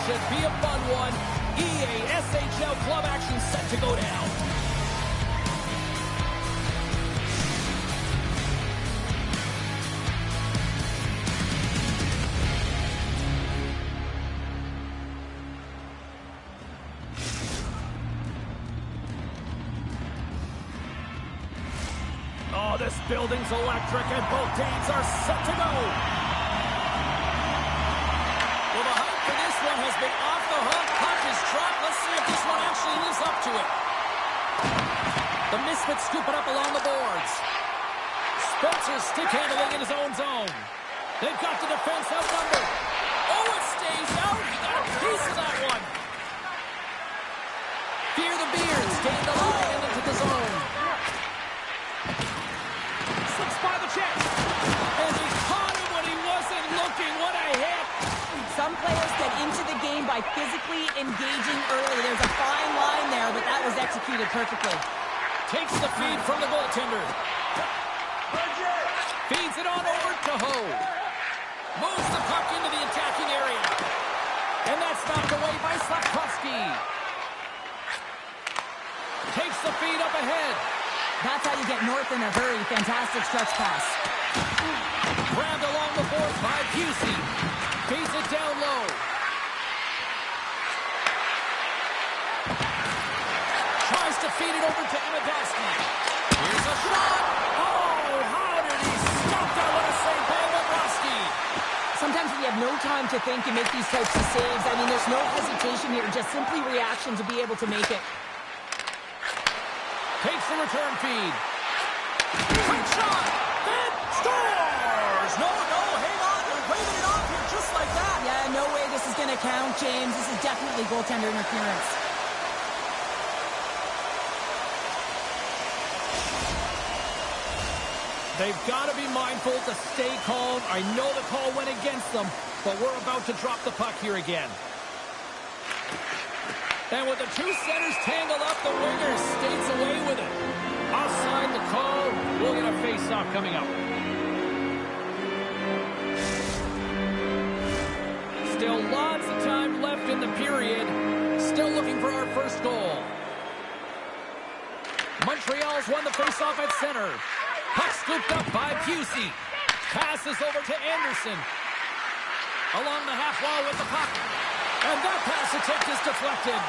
should be a fun one. EA SHL club action set to go down. Oh, this building's electric, and both teams are set to go. Well, the hype for this one has been off the hook. Puck is dropped. Let's see if this one actually lives up to it. The Misfits scoop it up along the boards. Spencer stick handling in his own zone. They've got the defense outnumbered. Oh, it stays out. He got a piece of that one. Fear the Beards gain the line and into the zone. By the chest. And he caught him when he wasn't looking. What a hit. Some players get into the game by physically engaging early. There's a fine line there, but that was executed perfectly. Takes the feed from the goaltender. Feeds it on over to Ho. Moves the puck into the attacking area. And that's knocked away by Slafkovsky. Takes the feed up ahead. That's how you get north in a hurry. Fantastic stretch pass. Grabbed along the boards by Busey. Feeds it down low. Tries to feed it over to Amidowski. Here's a shot. Oh, how did he stop that? What a save by Bobrovsky. Sometimes when you have no time to think, you make these types of saves. I mean, there's no hesitation here. Just simply reaction to be able to make it. Takes the return feed. Quick shot. And scores. No, hang on. They're waving it off here just like that. Yeah, no way this is going to count, James. This is definitely goaltender interference. They've got to be mindful to stay calm. I know the call went against them, but we're about to drop the puck here again. And with the two centers tangled up, the winger skates away with it. Offside the call. We'll get a face-off coming up. Still lots of time left in the period. Still looking for our first goal. Montreal's won the face-off at center. Puck scooped up by Busey. Passes over to Anderson. Along the half wall with the puck. And that pass attempt is deflected.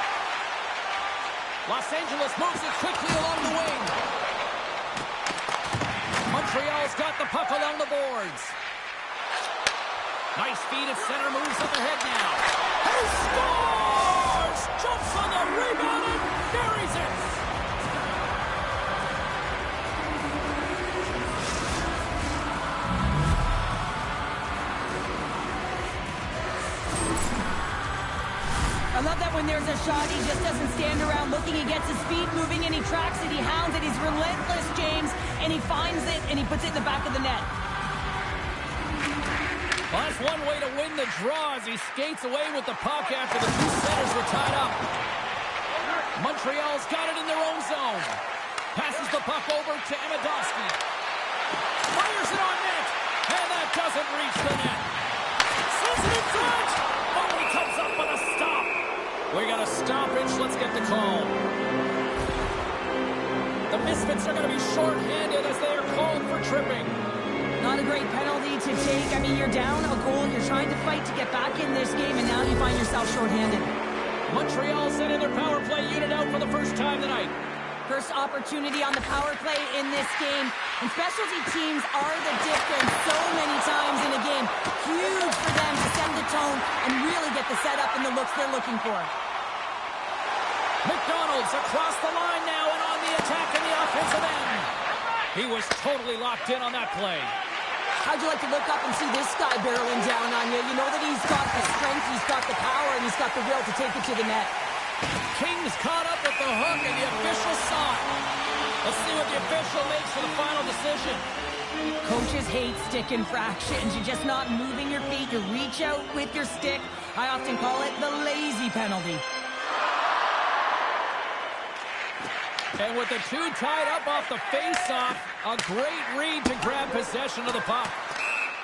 Los Angeles moves it quickly along the wing. Montreal's got the puck along the boards. Nice feed at center, moves up ahead now. He scores! Jumps on the rebound and buries it. I love that when there's a shot, he just doesn't stand around looking. He gets his feet moving and he tracks it. He hounds it. He's relentless, James. And he finds it and he puts it in the back of the net. Well, that's one way to win the draw as he skates away with the puck after the two centers were tied up. Montreal's got it in their own zone. Passes the puck over to Amidowski. Fires it on net. And that doesn't reach the net. Sends it in front. Oh, he comes up with a stop. We got a stoppage. Let's get the call. The Misfits are going to be short-handed as they are called for tripping. Not a great penalty to take. I mean, you're down a goal. You're trying to fight to get back in this game, and now you find yourself short-handed. Montreal sending their power play unit out for the first time tonight. First opportunity on the power play in this game. And specialty teams are the difference so many times in a game. Huge for them to set the tone and really get the setup and the looks they're looking for. McDonald's across the line now and on the attack in the offensive end. He was totally locked in on that play. How'd you like to look up and see this guy barreling down on you? You know that he's got the strength, he's got the power, and he's got the will to take it to the net. King's caught up with the hook, and the official saw it. Let's see what the official makes for the final decision. Coaches hate stick infractions. You're just not moving your feet. You reach out with your stick. I often call it the lazy penalty. And with the two tied up off the face-off, a great read to grab possession of the puck.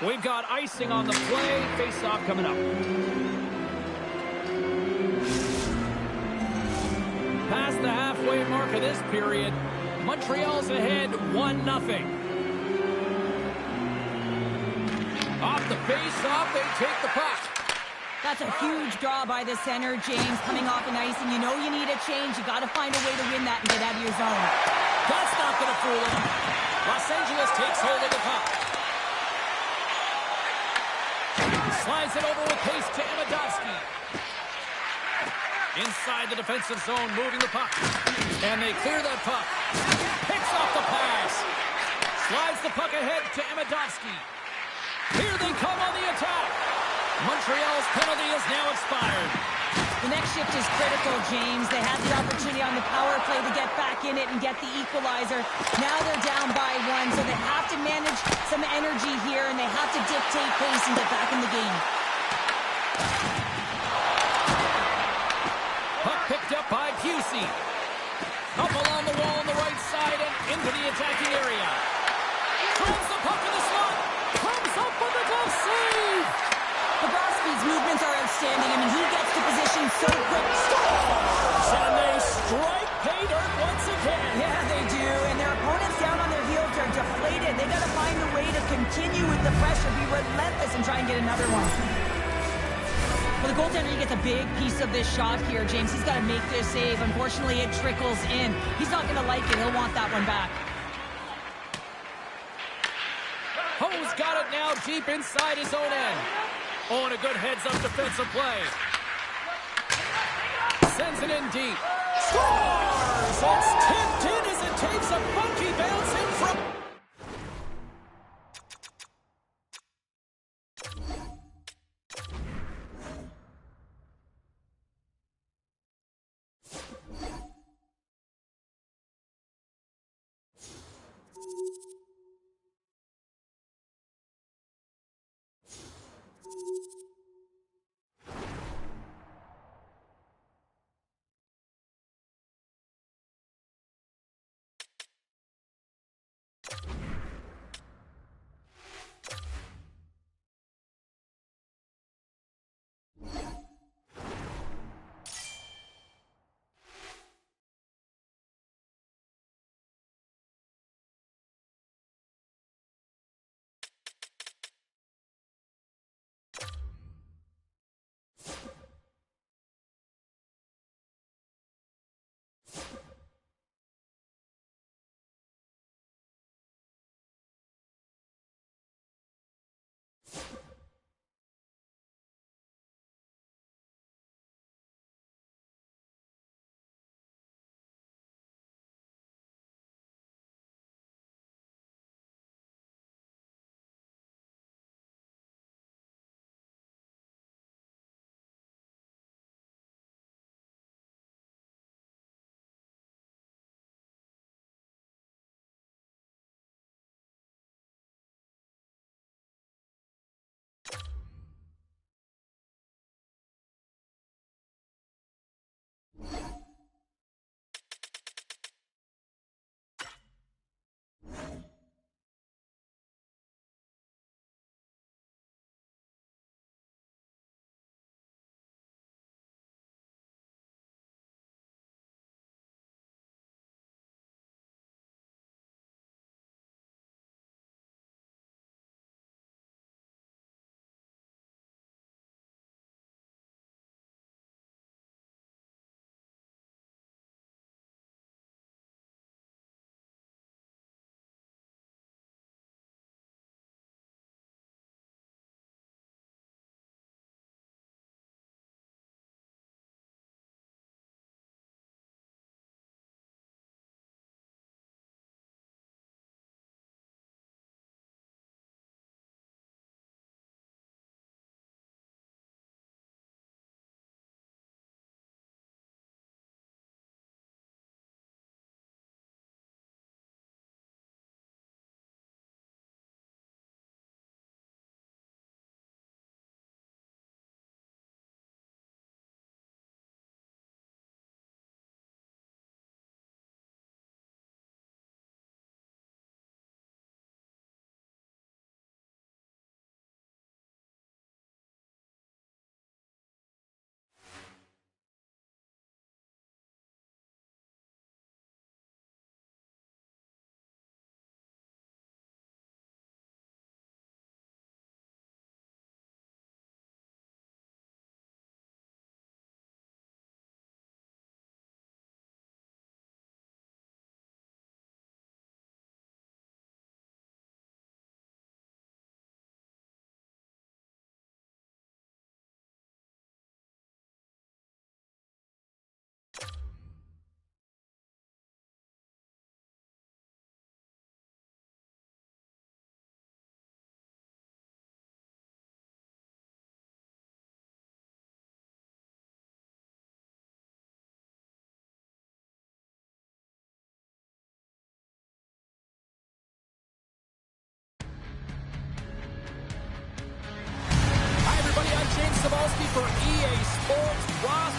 We've got icing on the play. Face-off coming up. halfway mark of this period. Montreal's ahead 1-0. Off the face-off, they take the puck. That's a huge draw by the center, James, coming off an ice, and you know you need a change. You got to find a way to win that and get out of your zone. That's not going to fool him. Los Angeles takes hold of the puck. Slides it over with pace to Amidovsky. Inside the defensive zone, moving the puck. And they clear that puck. Picks off the pass. Slides the puck ahead to Amidovsky. Here they come on the attack. Montreal's penalty is now expired. The next shift is critical, James. They had the opportunity on the power play to get back in it and get the equalizer. Now they're down by 1, so they have to manage some energy here, and they have to dictate pace and get back in the game. Puck picked up by Busey. Up along the wall on the right side and into the attacking area. Throws the puck in the slot. Comes up with a glove save. Bobrovsky's movements are outstanding. I mean, he gets to position so quick. Scores! And they strike pay dirt once again. Yeah, they do. And their opponents down on their heels are deflated. They got to find a way to continue with the pressure, be relentless, and try and get another one. Well, the goaltender, he gets a big piece of this shot here, James. He's got to make this save. Unfortunately, it trickles in. He's not going to like it. He'll want that one back. Ho's got it now deep inside his own end. Oh, and a good heads-up defensive play. Sends it in deep. Scores! It's tipped in as it takes a funky bounce in from...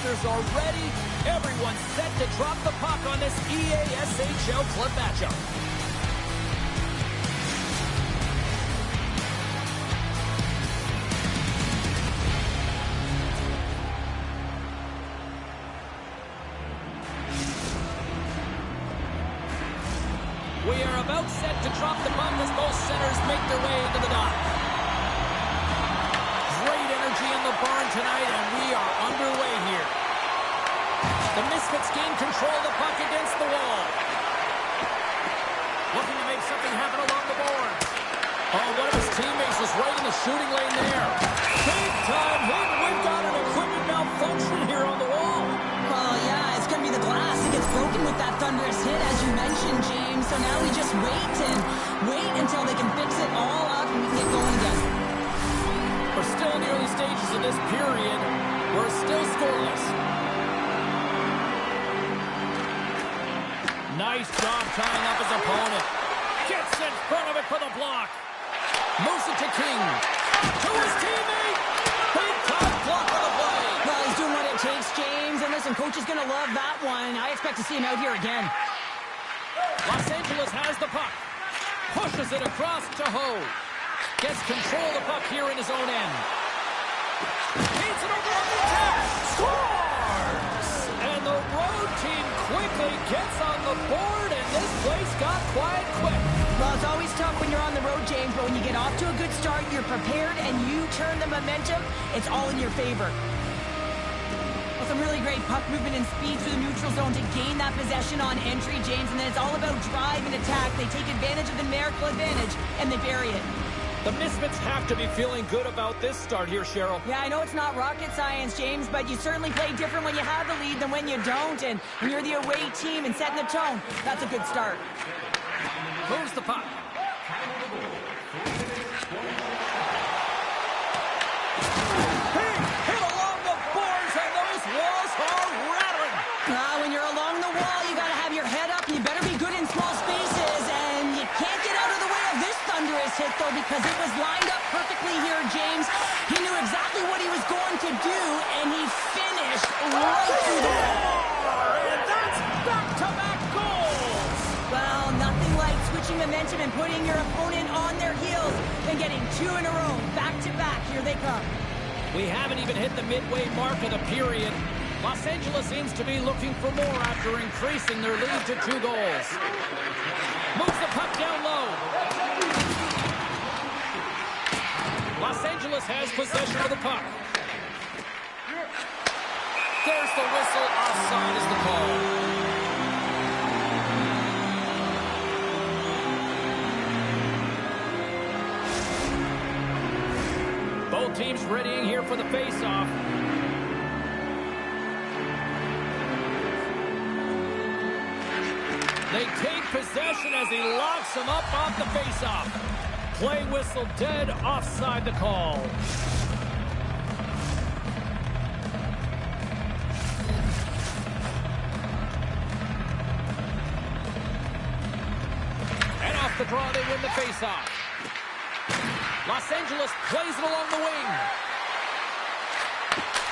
broadcasters are ready. Everyone's set to drop the puck on this EASHL club matchup. We are about set to drop the puck as both centers make their way into the dock. Great energy in the barn tonight, and we are underway here. The Misfits gain control of the puck against the wall. Looking to make something happen along the boards. Oh, one of his teammates was right in the shooting lane there. Big time hit. We've got an equipment malfunction here on the wall. Well, yeah, it's going to be the glass. It gets broken with that thunderous hit, as you mentioned, James. So now we just wait until they can fix it all up and we can get going again. We're still in the early stages of this period. We're still scoreless. Nice job tying up his opponent. Gets in front of it for the block. Moves it to King. To his teammate. Big time block on the play. Well, he's doing what it takes, James. And listen, coach is going to love that one. I expect to see him out here again. Los Angeles has the puck. Pushes it across to Ho. Gets control of the puck here in his own end. Feeds it over on the attack. Scores! And the road team quickly gets on the board, and this place got quiet quick. Well, it's always tough when you're on the road, James, but when you get off to a good start, you're prepared, and you turn the momentum, it's all in your favor. Well, some really great puck movement and speed through the neutral zone to gain that possession on entry, James, and then it's all about drive and attack. They take advantage of the numerical advantage, and they bury it. The Misfits have to be feeling good about this start here, Cheryl. Yeah, I know it's not rocket science, James, but you certainly play different when you have the lead than when you don't, and when you're the away team and setting the tone, that's a good start. Moves the puck. Hit along the boards, and those walls are rattling. When you're along the wall, you got to have your head up. You better be good in small spaces, and you can't get out of the way of this thunderous hit, though, because it was lined up perfectly here, James. He knew exactly what he was going to do, and he finished right through the wall. And that's back-to-back goals. Well, nothing like switching momentum and putting your opponent on their heels and getting two in a row, back-to-back. Here they come. We haven't even hit the midway mark of the period. Los Angeles seems to be looking for more after increasing their lead to 2 goals. Moves the puck down low. Los Angeles has possession of the puck. There's the whistle. Offside is the call. Both teams readying here for the face-off. They take possession as he locks him up off the face-off. Play whistle dead, offside the call. And off the draw, they win the face-off. Los Angeles plays it along the wing.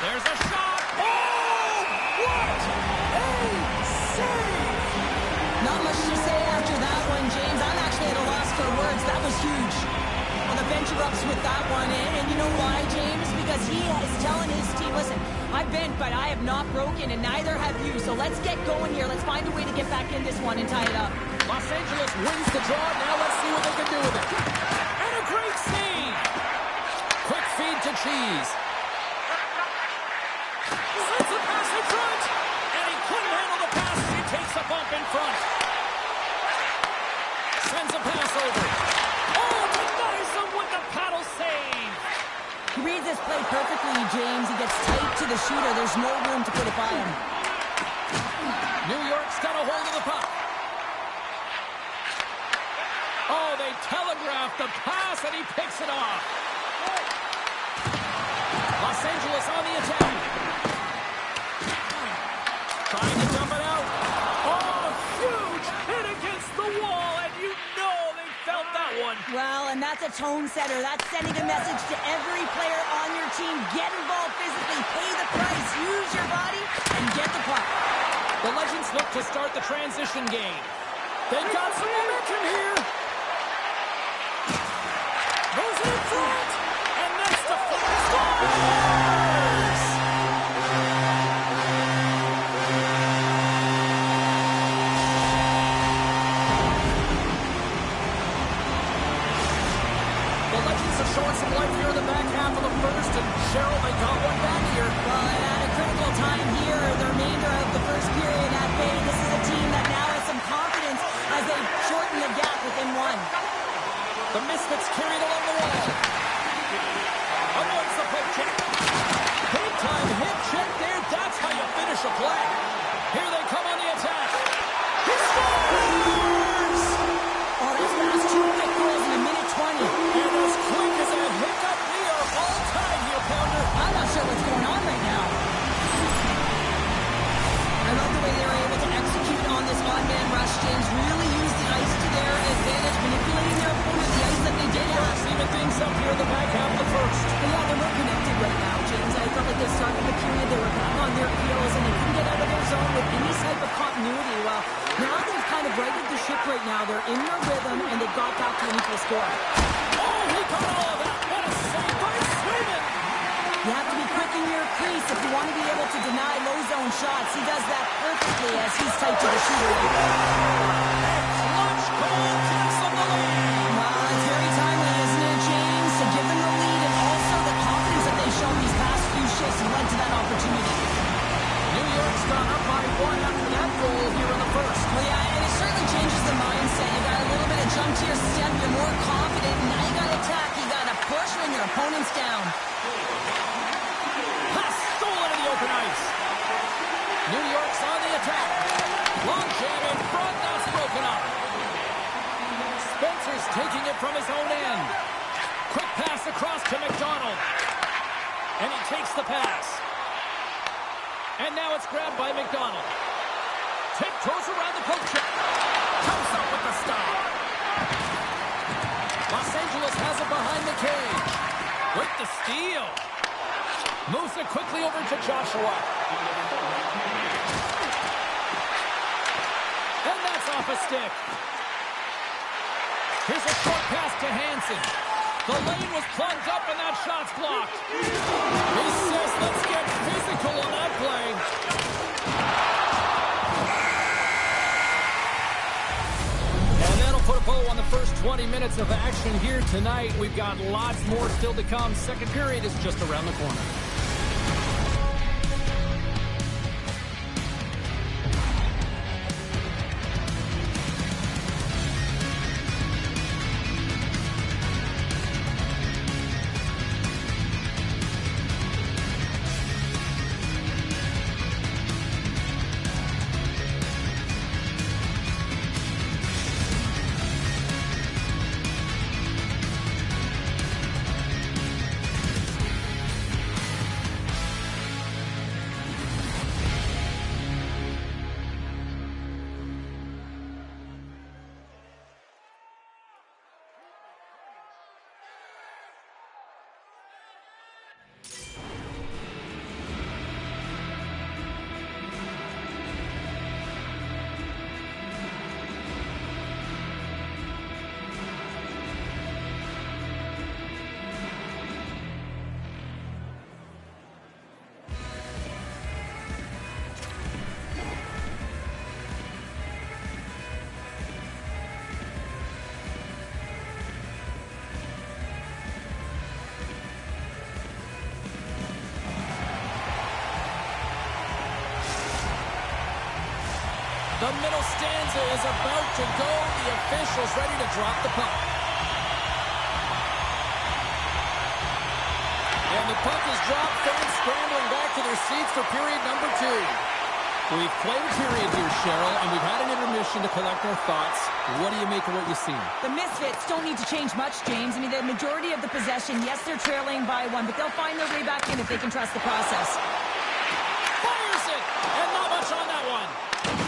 There's a shot. Oh, what a save! Not much to say after that one, James. I'm actually at a loss for words. That was huge. On the bench erupts with that one. And you know why, James? Because he is telling his team, listen, I've bent, but I have not broken, and neither have you. So let's get going here. Let's find a way to get back in this one and tie it up. Los Angeles wins the draw. Now let's see what they can do with it. And a great save. Quick feed to Cheese. Sends a pass in front. And he couldn't handle the pass as he takes a bump in front. Sends a pass over. Oh, denies him with the paddle save. He reads this play perfectly, James. He gets tight to the shooter. There's no room to put it by him. New York's got a hold of the puck. Oh, they telegraphed the pass, and he picks it off. Los Angeles on the attack. Trying to dump it out. Oh, huge hit against the wall, and you know they felt that one. Well, and that's a tone setter. That's sending a message to every player on your team. Get involved physically, pay the price, use your body, and get the puck. The Legends look to start the transition game. They've got some momentum here. Goes in front, and that's the scores! The Legends have shown some life here in the back half of the first, and Cheryl, they got one back here. Well, at a critical time here, the remainder of the first period at bay, this is a team that now has some confidence as they shorten the gap within one. The Misfits carried along the wall. Avoids the poke check. Big time hit check there. That's how you finish a play. Here they come on the attack. He scores! Oh, that's fast. 2 quick goals in a minute 20. And as quick as a hiccup, we are all tied here, Pounder. I'm not sure what's going on right now. I love the way they were able to execute on this odd-man rush, James. Really use the ice to their advantage, manipulating their opponent, the ice that they did have. Even things up here in the back half of the first. But yeah, they're more connected right now, James. I felt like they started the period, they were back on their heels, and they couldn't get out of their zone with any type of continuity. Well, now they've kind of righted the ship right now. They're in their rhythm, and they've got back to an equal score. Oh, he caught all of that. What a save by Swayman. You have to be quick in your crease if you want to be able to deny low zone shots. He does that perfectly as he's tight to the shooter. Clutch goal takes on the lead. Well, it's very timely, isn't it, James? To give them the lead and also the confidence that they've shown these past few shifts led to that opportunity. New York's gone up by 1 after that goal here in the first. Well, yeah, and it certainly changes the mindset. You got a little bit of jump to your step. You're more confident. And now you got to attack. You got to push when your opponent's down. Pass stolen in the open ice. New York's on the attack. Long jam in front. That's broken up. Spencer's taking it from his own end. Quick pass across to McDonald. And he takes the pass. And now it's grabbed by McDonald. Tiptoes around the poke check. Comes up with the stop. Los Angeles has it behind the cage. With the steal. Moves it quickly over to Joshua. And that's off a stick. Here's a short pass to Hansen. The lane was plugged up and that shot's blocked. He says, let's get physical on that play. And that'll put a bow on the first 20 minutes of action here tonight. We've got lots more still to come. Second period is just around the corner. The middle stanza is about to go. The officials ready to drop the puck. And the puck is dropped. Fans scrambling back to their seats for period number 2. We've played a period here, Cheryl, and we've had an intermission to collect our thoughts. What do you make of what you've seen? The Misfits don't need to change much, James. I mean, the majority of the possession, yes, they're trailing by 1, but they'll find their way back in if they can trust the process. Fires it! And not much on that one.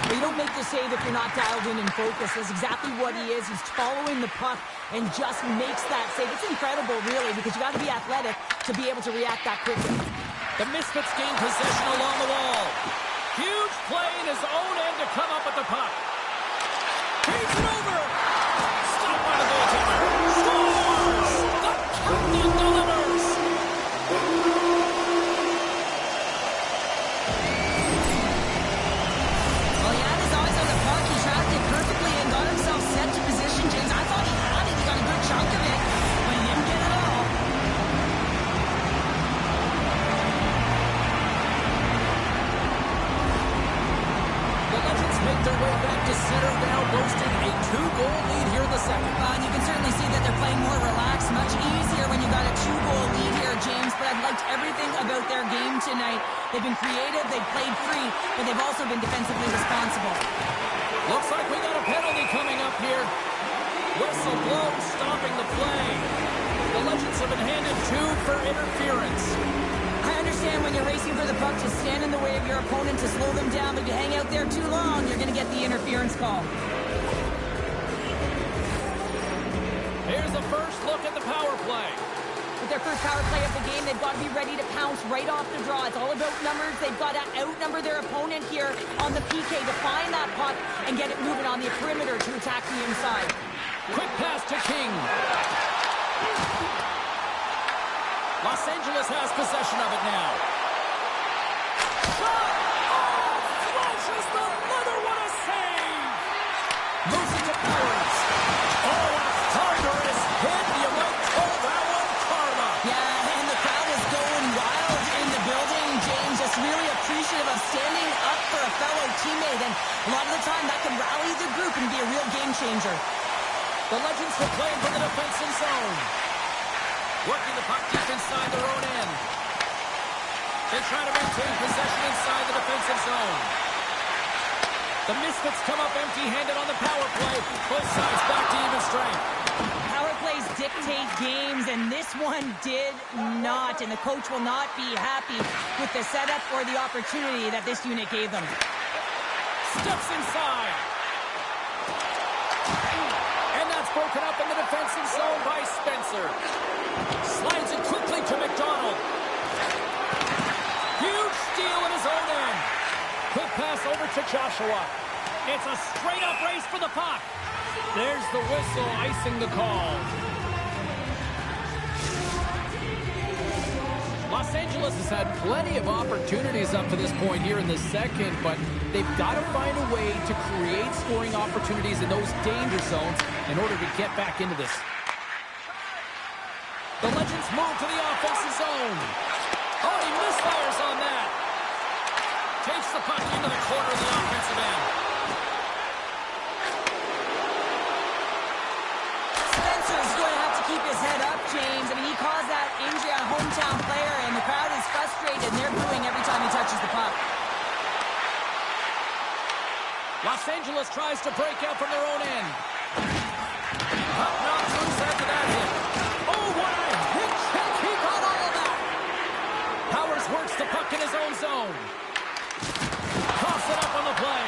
You don't make the save if you're not dialed in and focused. That's exactly what he is. He's following the puck and just makes that save. It's incredible, really, because you got to be athletic to be able to react that quickly. The Misfits gain possession along the wall. Huge play in his own end to come up with the puck. He's it over. Stop by the goaltender. Scores! The captain delivers. Well, he had his eyes on the puck. He tracked it perfectly and got himself set to position, James. I thought he had it. He got a good chunk of it, but he didn't get it all. The Legends make their way back to center, now boasting a 2-goal lead here in the second. And you can certainly see that they're playing more relaxed, much easier when you got a 2-goal lead here, James. But I've liked everything about their game tonight. They've been creative, they've played free, but they've also been defensively responsible. Looks like we got a penalty coming up here. Whistle blown, stopping the play. The Legends have been handed 2 for interference. I understand when you're racing for the puck to stand in the way of your opponent to slow them down, but if you hang out there too long, you're going to get the interference call. Here's the first look at the power play. With their first power play of the game, they've got to be ready to pounce right off the draw. It's all about numbers. They've got to outnumber their opponent here on the PK to find that puck and get it moving on the perimeter to attack the inside. Quick pass to King. Los Angeles has possession of it now. Shot! Oh, flashes the leather. What a save! Moves it to Powers. Oh, a thunderous hit. You might call that one karma. Yeah, and the crowd is going wild in the building, James. Just really appreciative of standing up for a fellow teammate. And a lot of the time, that can rally the group and be a real game changer. The Legends were playing from the defensive zone. Working the puck deep inside their own end. They try to maintain possession inside the defensive zone. The Misfits come up empty-handed on the power play. Both sides back to even strength. Power plays dictate games, and this one did not. And the coach will not be happy with the setup or the opportunity that this unit gave them. Steps inside. And that's broken up in the defensive zone by Spencer. Slides it quickly to McDonald. Huge steal in his own end. Quick pass over to Joshua. It's a straight-up race for the puck. There's the whistle, icing the call. Los Angeles has had plenty of opportunities up to this point here in the second, but they've got to find a way to create scoring opportunities in those danger zones in order to get back into this. The Legends move to the offensive zone. Oh, he misfires on that. Takes the puck into the corner of the offensive end. Spencer's going to have to keep his head up, James. I mean, he caused that injury on a hometown player, and the crowd is frustrated, and they're booing every time he touches the puck. Los Angeles tries to break out from their own end. Puck knocks loose after that hit. Oh, what a hit check. He got all of that. Powers works the puck in his own zone. Toss it up on the play.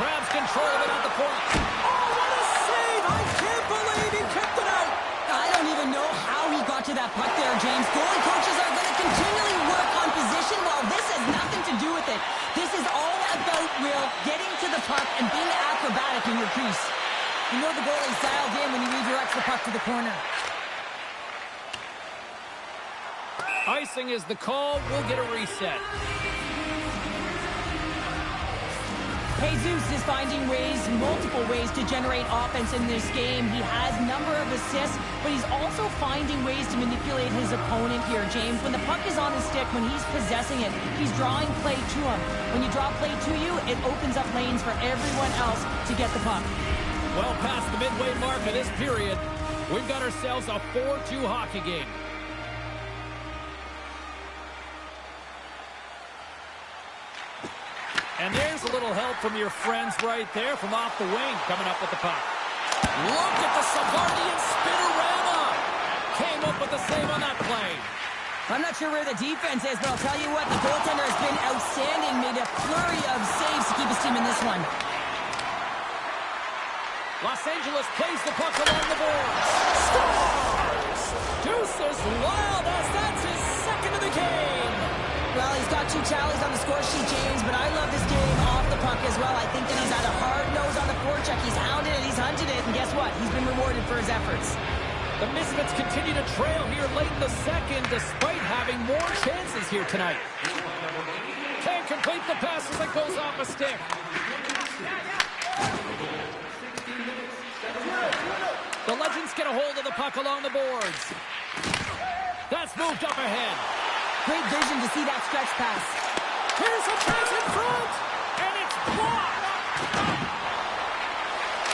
Grabs control of it at the point. Oh, what a save. I can't believe he kept it out. I don't even know how he got to that puck there, James. Goalie coaches are going to continually work on position. Well, this has nothing to do with it. This is all about, Will, getting to the puck and being acrobatic in your crease. You know the goalie's dialed in when he redirects the puck to the corner. Icing is the call. We'll get a reset. Jesus is finding ways, multiple ways to generate offense in this game. He has a number of assists, but he's also finding ways to manipulate his opponent here, James. When the puck is on his stick, when he's possessing it, he's drawing play to him. When you draw play to you, it opens up lanes for everyone else to get the puck. Well past the midway mark of this period, we've got ourselves a 4-2 hockey game. And there's a little help from your friends right there from off the wing coming up with the puck. Look at the Savardian spinorama. Came up with the save on that play. I'm not sure where the defense is, but I'll tell you what, the goaltender has been outstanding. Made a flurry of saves to keep his team in this one. Los Angeles plays the puck along the boards. Scores! Deuces Wild, that's his second of the game. Well, he's got 2 tallies on the score sheet, James, but I love this game off the puck as well. I think that he's had a hard nose on the forecheck. He's hounded it, he's hunted it, and guess what? He's been rewarded for his efforts. The Misfits continue to trail here late in the second, despite having more chances here tonight. Can't complete the pass as it goes off a stick. The Legends get a hold of the puck along the boards. That's moved up ahead. Great vision to see that stretch pass. Here's a chance in front, and it's blocked.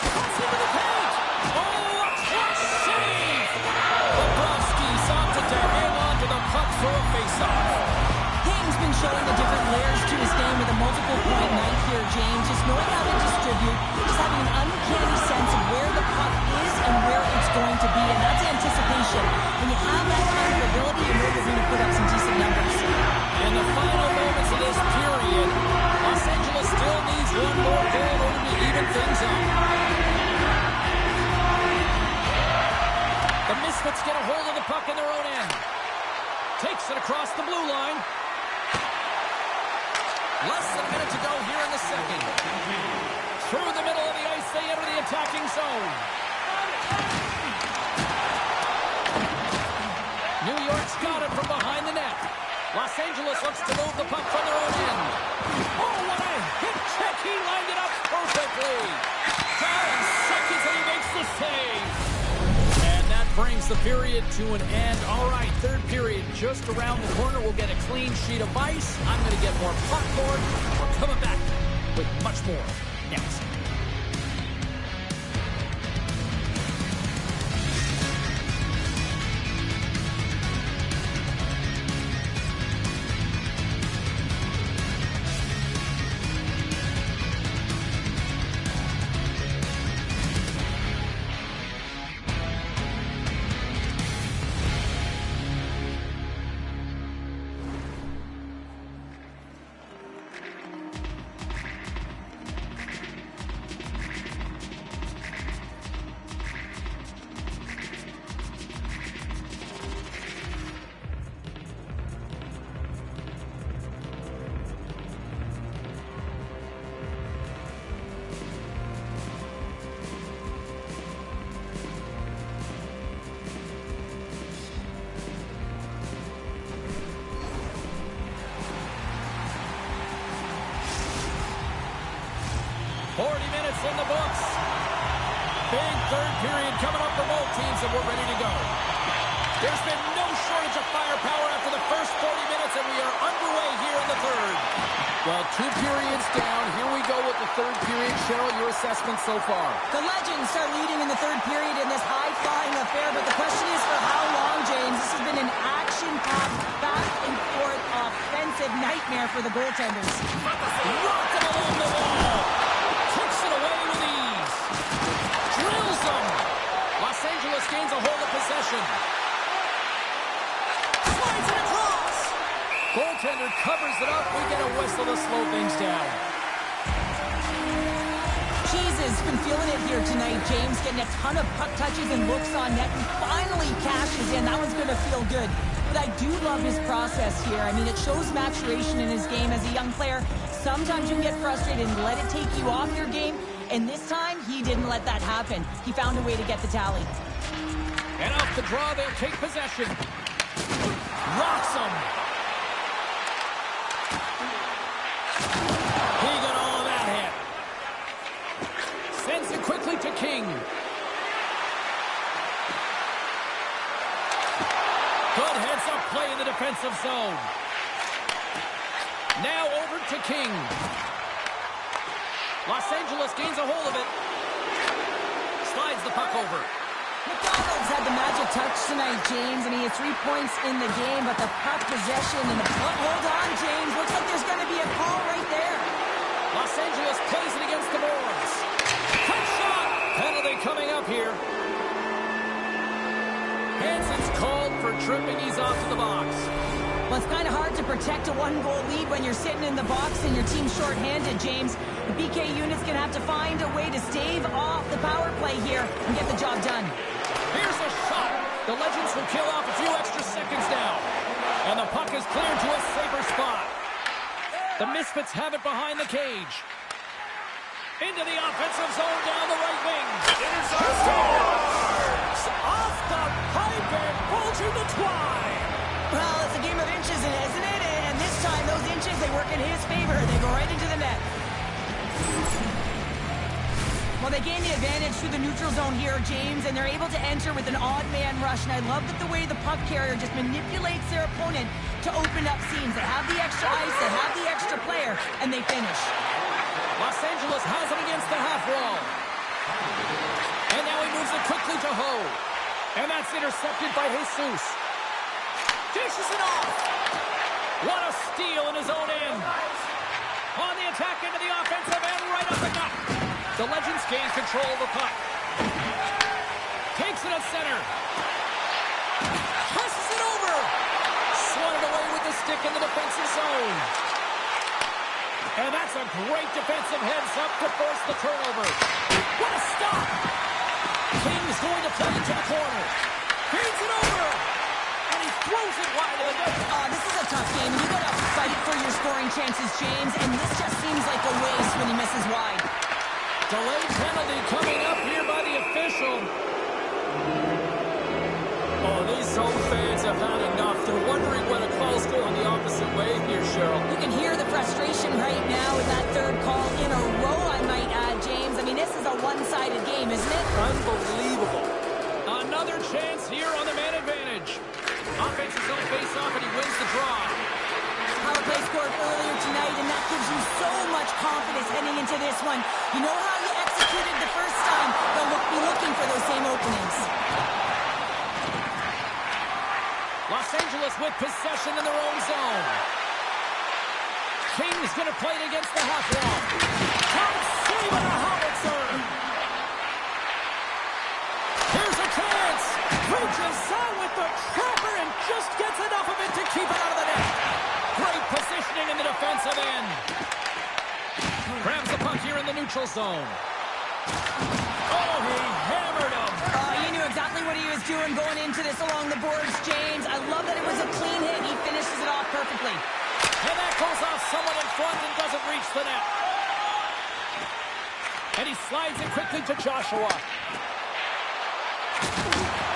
Cuts into the paint. Oh, what a save! Bobrovsky's opted to hang on to the puck for a faceoff. King's been showing the different layers to his game with a multiple point night here, James. Just knowing how to distribute, just having an uncanny sense of where the puck is and where it's going to be, and that's anticipation. When you have that kind of ability, you know you're going to put up some decent numbers. In the final moments of this period, Los Angeles still needs one more goal in order to even things up. The Misfits get a hold of the puck in their own end. Takes it across the blue line. Less than a minute to go here in the second. Through the middle of the ice, they enter the attacking zone. New York's got it from behind the net. Los Angeles looks to move the puck from their own end. Oh, what a hit check. He lined it up perfectly. 5 seconds and he makes the save. And that brings the period to an end. All right, third period just around the corner. We'll get a clean sheet of ice. I'm going to get more popcorn. We're coming back with much more next. In the books. Big third period coming up for both teams, and we're ready to go. There's been no shortage of firepower after the first 40 minutes, and we are underway here in the third. Well, 2 periods down. Here we go with the third period. Cheryl, your assessment so far? The Legends are leading in the third period in this high-flying affair, but the question is for how long, James? This has been an action-packed, back-and-forth offensive nightmare for the goaltenders. Rock them along the wall. Los Angeles gains a hold of possession. Slides it across. Goaltender covers it up. We get a whistle to slow things down. Cheese has been feeling it here tonight, James. Getting a ton of puck touches and looks on net. And finally cashes in. That one's going to feel good. But I do love his process here. I mean, it shows maturation in his game as a young player. Sometimes you can get frustrated and let it take you off your game. And this time, he didn't let that happen. He found a way to get the tally. And off the draw, they'll take possession. Rocks him. He got all of that hit. Sends it quickly to King. Good heads-up play in the defensive zone. Now over to King. Los Angeles gains a hold of it. Slides the puck over. McDonald's had the magic touch tonight, James, and he has 3 points in the game, but the puck possession and the puck, hold on, James. Looks like there's going to be a call right there. Los Angeles plays it against the boards. Quick shot. Penalty coming up here. Hansen's called for tripping. He's off to the box. Well, it's kind of hard to protect a one-goal lead when you're sitting in the box and your team's shorthanded, James. The BK unit's going to have to find a way to stave off the power play here and get the job done. Here's a shot. The Legends will kill off a few extra seconds now. And the puck is cleared to a safer spot. The Misfits have it behind the cage. Into the offensive zone down the right wing. Scores! Off the pipe and bulging the twine. Well, it's a game of inches, isn't it? And this time, those inches, they work in his favor. They go right into the net. Well, they gain the advantage through the neutral zone here, James, and they're able to enter with an odd man rush. And I love that the way the puck carrier just manipulates their opponent to open up seams. They have the extra ice, they have the extra player, and they finish. Los Angeles has it against the half wall. And now he moves it quickly to Ho. And that's intercepted by Jesus. Dishes it off. What a steal in his own end. On the attack into the offensive end, right up the gut. The Legends gain control of the puck. Takes it at center. Passes it over. Swatted away with the stick in the defensive zone. And that's a great defensive heads-up to force the turnover. What a stop! King's going to play it to the corner. Feeds it over. And he throws it wide of the net. This is a tough game. You got to fight for your scoring chances, James, and this just seems like a waste when he misses wide. Delayed penalty coming up here by the official. Oh, these home fans have had enough. They're wondering when a call's going the opposite way here, Cheryl. You can hear the frustration right now with that third call in a row, I might add, James. I mean, this is a one-sided game, isn't it? Unbelievable. Another chance here on the man advantage. Offensive zone face-off, and he wins the draw. Power play scored earlier tonight, and that gives you so much confidence heading into this one. You know how you executed the first time, they'll be looking for those same openings. Los Angeles with possession in their own zone. King's going to play it against the half wall. Can't see with a howitzer. Here's a chance. Reaches out with the trapper and just gets enough of it to keep it out of the net. Great positioning in the defensive end. Grabs the puck here in the neutral zone. Oh, he hammered him. He knew exactly what he was doing going into this along the boards, James. I love that it was a clean hit. He finishes it off perfectly. And that goes off someone in front and doesn't reach the net. And he slides it quickly to Joshua.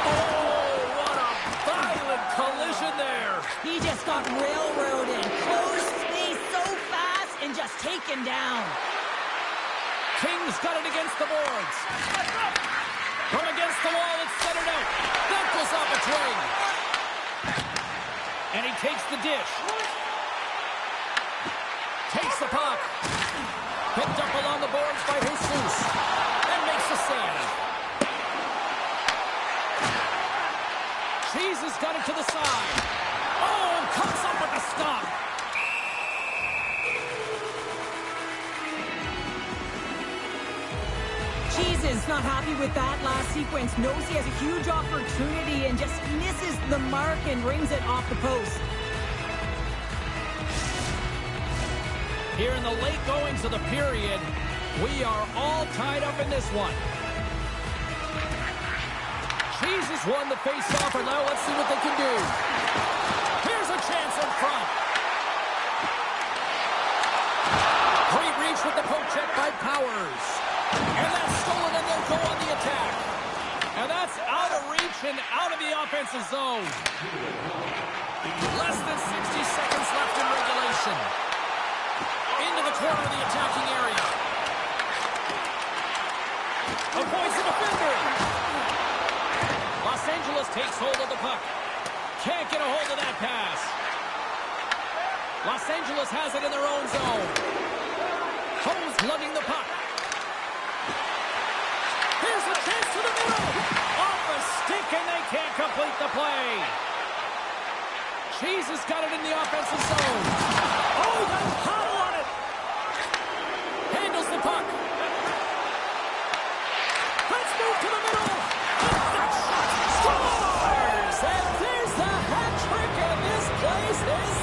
Oh, what a violent collision there. He just got railroaded. Closed space so fast and just taken down. King's got it against the boards. From against the wall, it's centered out. That goes off its wing. And he takes the dish. Takes the puck. Picked up along the boards by Jesus. And makes the save. Jesus got it to the side. Oh, and comes up with the stop. Jesus not happy with that last sequence. Knows he has a huge opportunity and just misses the mark and brings it off the post. Here in the late goings of the period, we are all tied up in this one. Jesus won the face-off, and now let's see what they can do. Here's a chance in front. Great reach with the poke check by Powers. And that's stolen, and they'll go on the attack. And that's out of reach and out of the offensive zone. Less than 60 seconds left in regulation. Into the corner of the attacking area. Avoids the defender. Los Angeles takes hold of the puck. Can't get a hold of that pass. Los Angeles has it in their own zone. Ho's lugging the puck. Here's a chance to the middle. Off a stick, and they can't complete the play. Jesus got it in the offensive zone. Oh, he got a paddle on it. Handles the puck. Let's move to the middle. That shot scores! And there's the hat trick, and this place is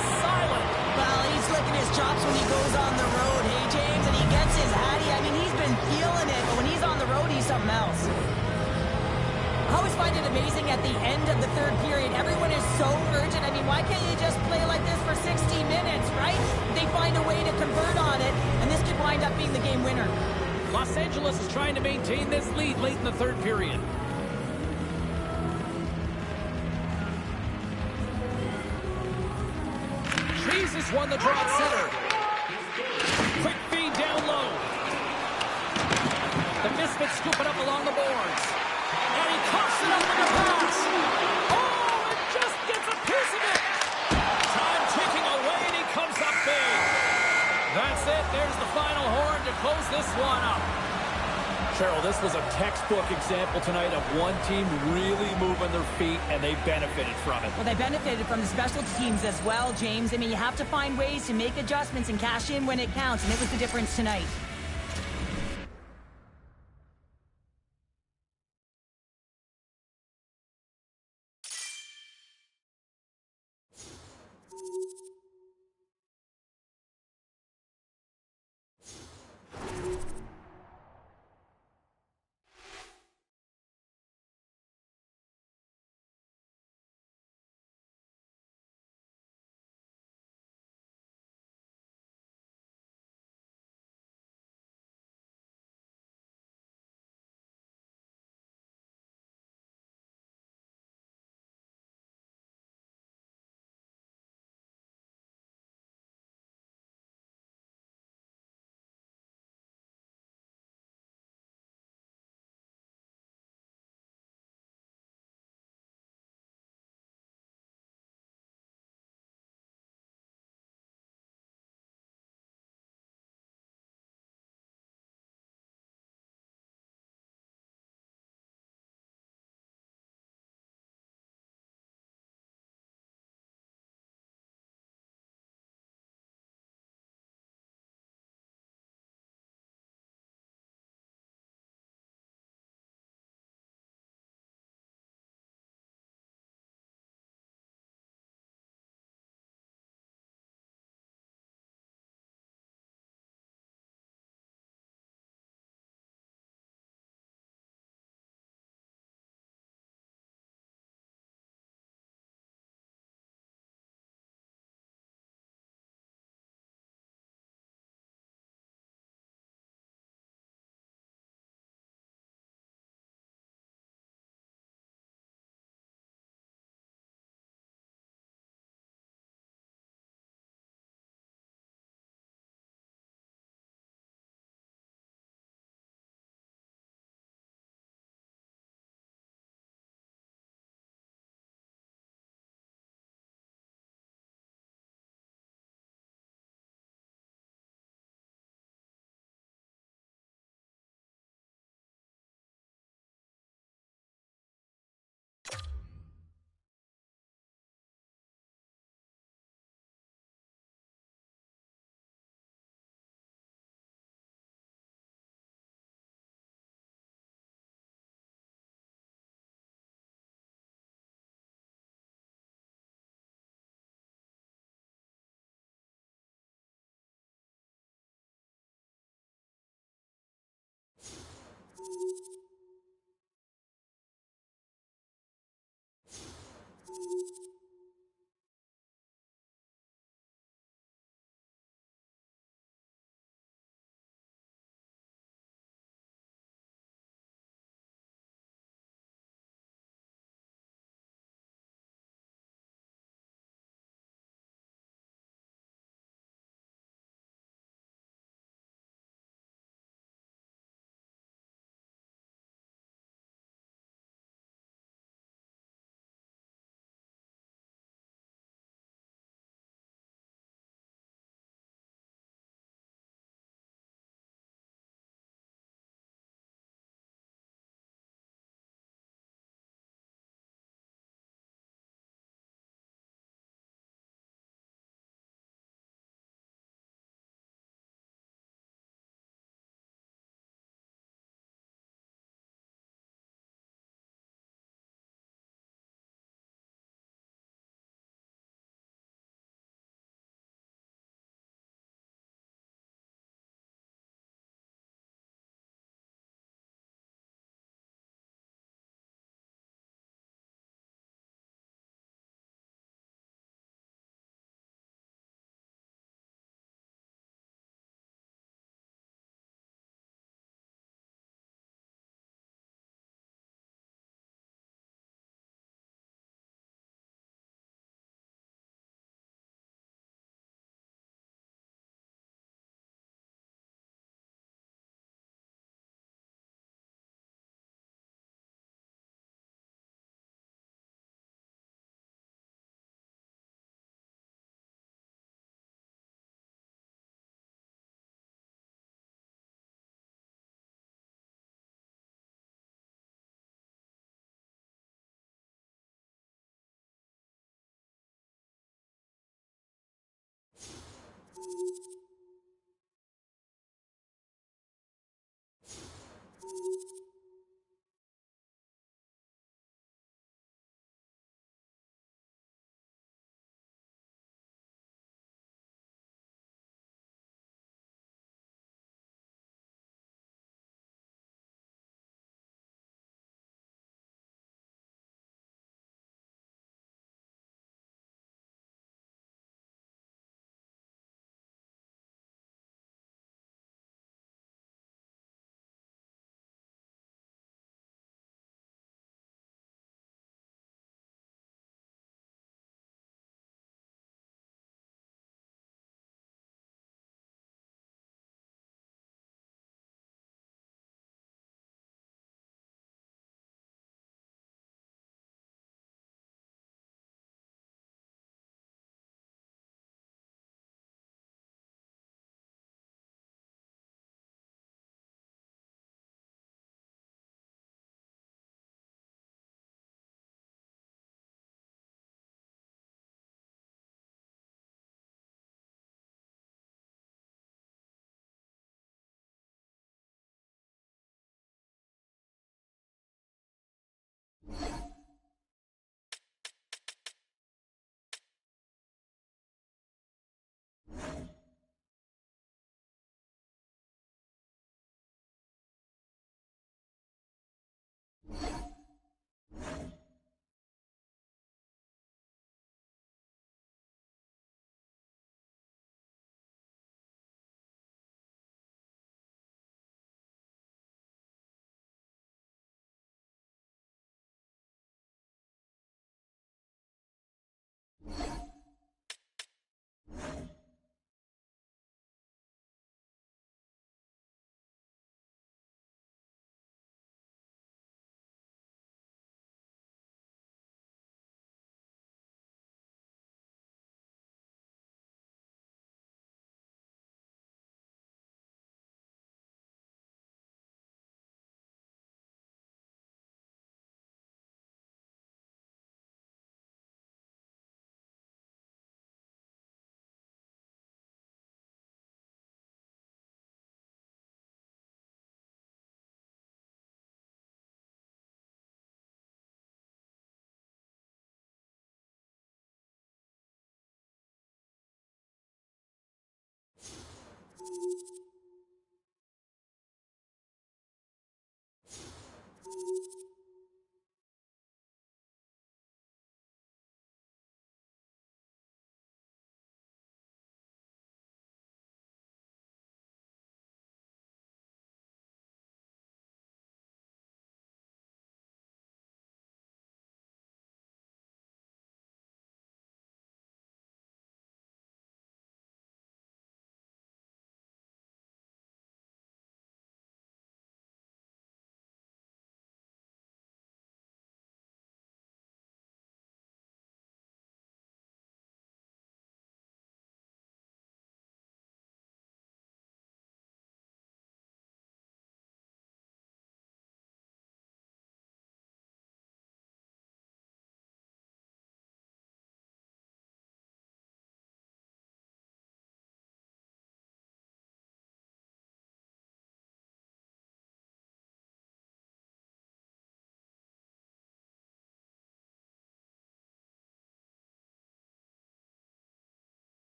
at the end of the third period. Everyone is so urgent. I mean, why can't you just play like this for 60 minutes, right? They find a way to convert on it, and this could wind up being the game winner. Los Angeles is trying to maintain this lead late in the third period. Trees has won the draw at center. Quick feed down low. The Misfits scoop it up along the boards. And he coughs it up with the pass. Oh, it just gets a piece of it. Time ticking away, and he comes up big. That's it. There's the final horn to close this one up. Cheryl, this was a textbook example tonight of one team really moving their feet, and they benefited from it. Well, they benefited from the special teams as well, James. I mean, you have to find ways to make adjustments and cash in when it counts, and it was the difference tonight.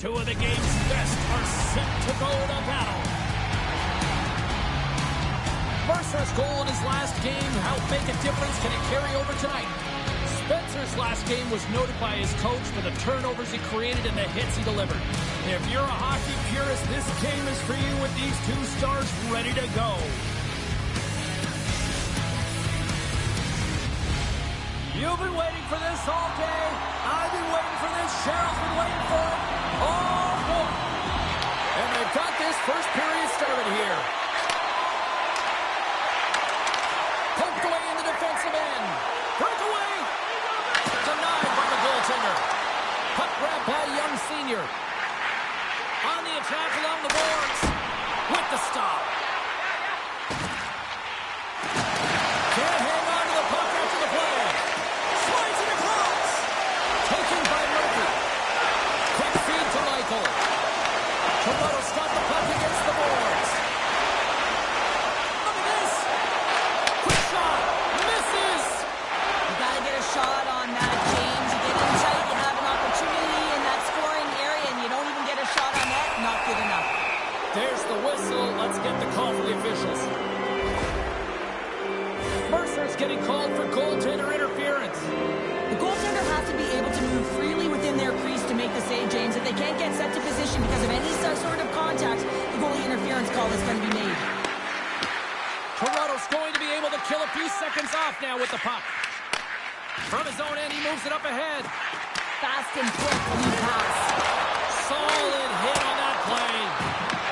Two of the game's best are set to go to battle. Mercer's goal in his last game helped make a difference. Can it carry over tonight? Spencer's last game was noted by his coach for the turnovers he created and the hits he delivered. If you're a hockey purist, this game is for you with these two stars ready to go. You've been waiting for this all day. I've been waiting for this. Cheryl's been waiting for it. Oh, boy. And they've got this first period started here. Poked away in the defensive end. Breakaway. Denied by the goaltender. Puck grab by Young Sr. On the attack along the boards. With the stop. Can't hang on to the puck after the play. Slides it across. Taken by Murphy. Quick feed to Michael. Toronto's got the puck against the boards. Look at this. Quick shot. Misses. You got to get a shot on that, James. You get in tight, you have an opportunity in that scoring area, and you don't even get a shot on that. Not good enough. There's the whistle. Let's get the call for the officials. Mercer's getting called for goaltender interference. The goaltender has to be able to move freely within their crease to make the save, James. If they can't get set to position because of any sort of contact, the goalie interference call is going to be made. Toronto's going to be able to kill a few seconds off now with the puck. From his own end, he moves it up ahead. Fast and quick lead pass. Solid hit on that play.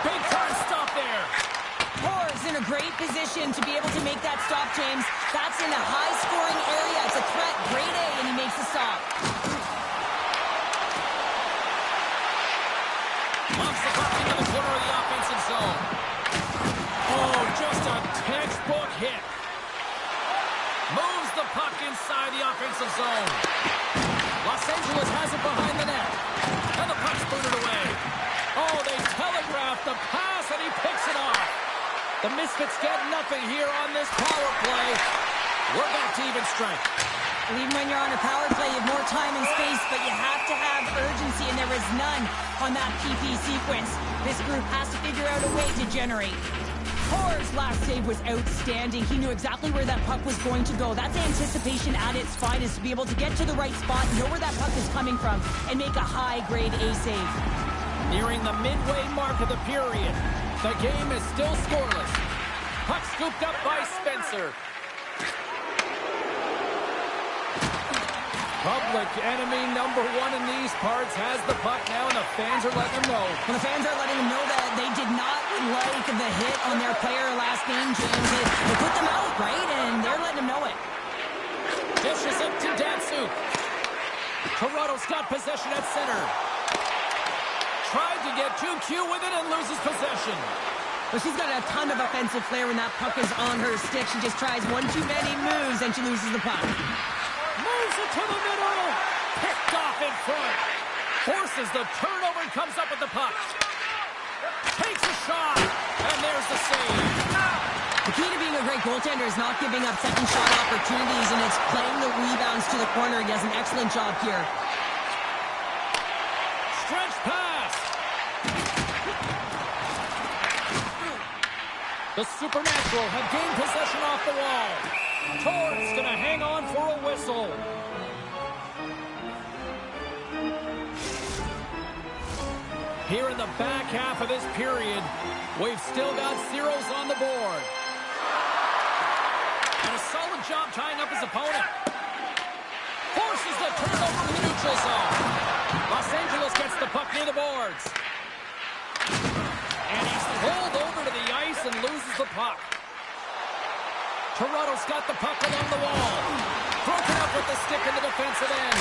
Big time stop there. Moore's in a great position to be able to make that stop, James. That's in a high-scoring area. It's a threat, grade A, and he makes the stop. Lumps the puck into the corner of the offensive zone. Oh, just a textbook hit. Moves the puck inside the offensive zone. Los Angeles has it behind the net. And the puck's booted away. Oh, they telegraphed the pass, and he picks it off. The Misfits get nothing here on this power play. We're back to even strength. Even when you're on a power play, you have more time and space, but you have to have urgency, and there was none on that PP sequence. This group has to figure out a way to generate. Moore's last save was outstanding. He knew exactly where that puck was going to go. That's anticipation at its finest, to be able to get to the right spot, know where that puck is coming from, and make a high-grade A save. Nearing the midway mark of the period. The game is still scoreless. Puck scooped up by Spencer. Public enemy number one in these parts has the puck now, and the fans are letting him know. And the fans are letting him know that they did not like the hit on their player last game, James. They put them out, right? And they're letting him know it. Dishes it to Datsuk. Toronto's got possession at center. Tried to get too cute with it and loses possession. Well, she's got a ton of offensive flair when that puck is on her stick. She just tries one too many moves and she loses the puck. Moves it to the middle. Picked off in front. Forces the turnover and comes up with the puck. Takes a shot. And there's the save. The key to being a great goaltender is not giving up second shot opportunities, and it's playing the rebounds to the corner. He does an excellent job here. Stretch pass. The Supernatural have gained possession off the wall. Torr's going to hang on for a whistle. Here in the back half of this period, we've still got zeros on the board. And a solid job tying up his opponent. Forces the turnover in the neutral zone. Los Angeles gets the puck near the boards. And he's pulled over to the ice and loses the puck. Toronto's got the puck along the wall. Broken up with the stick in the defensive end.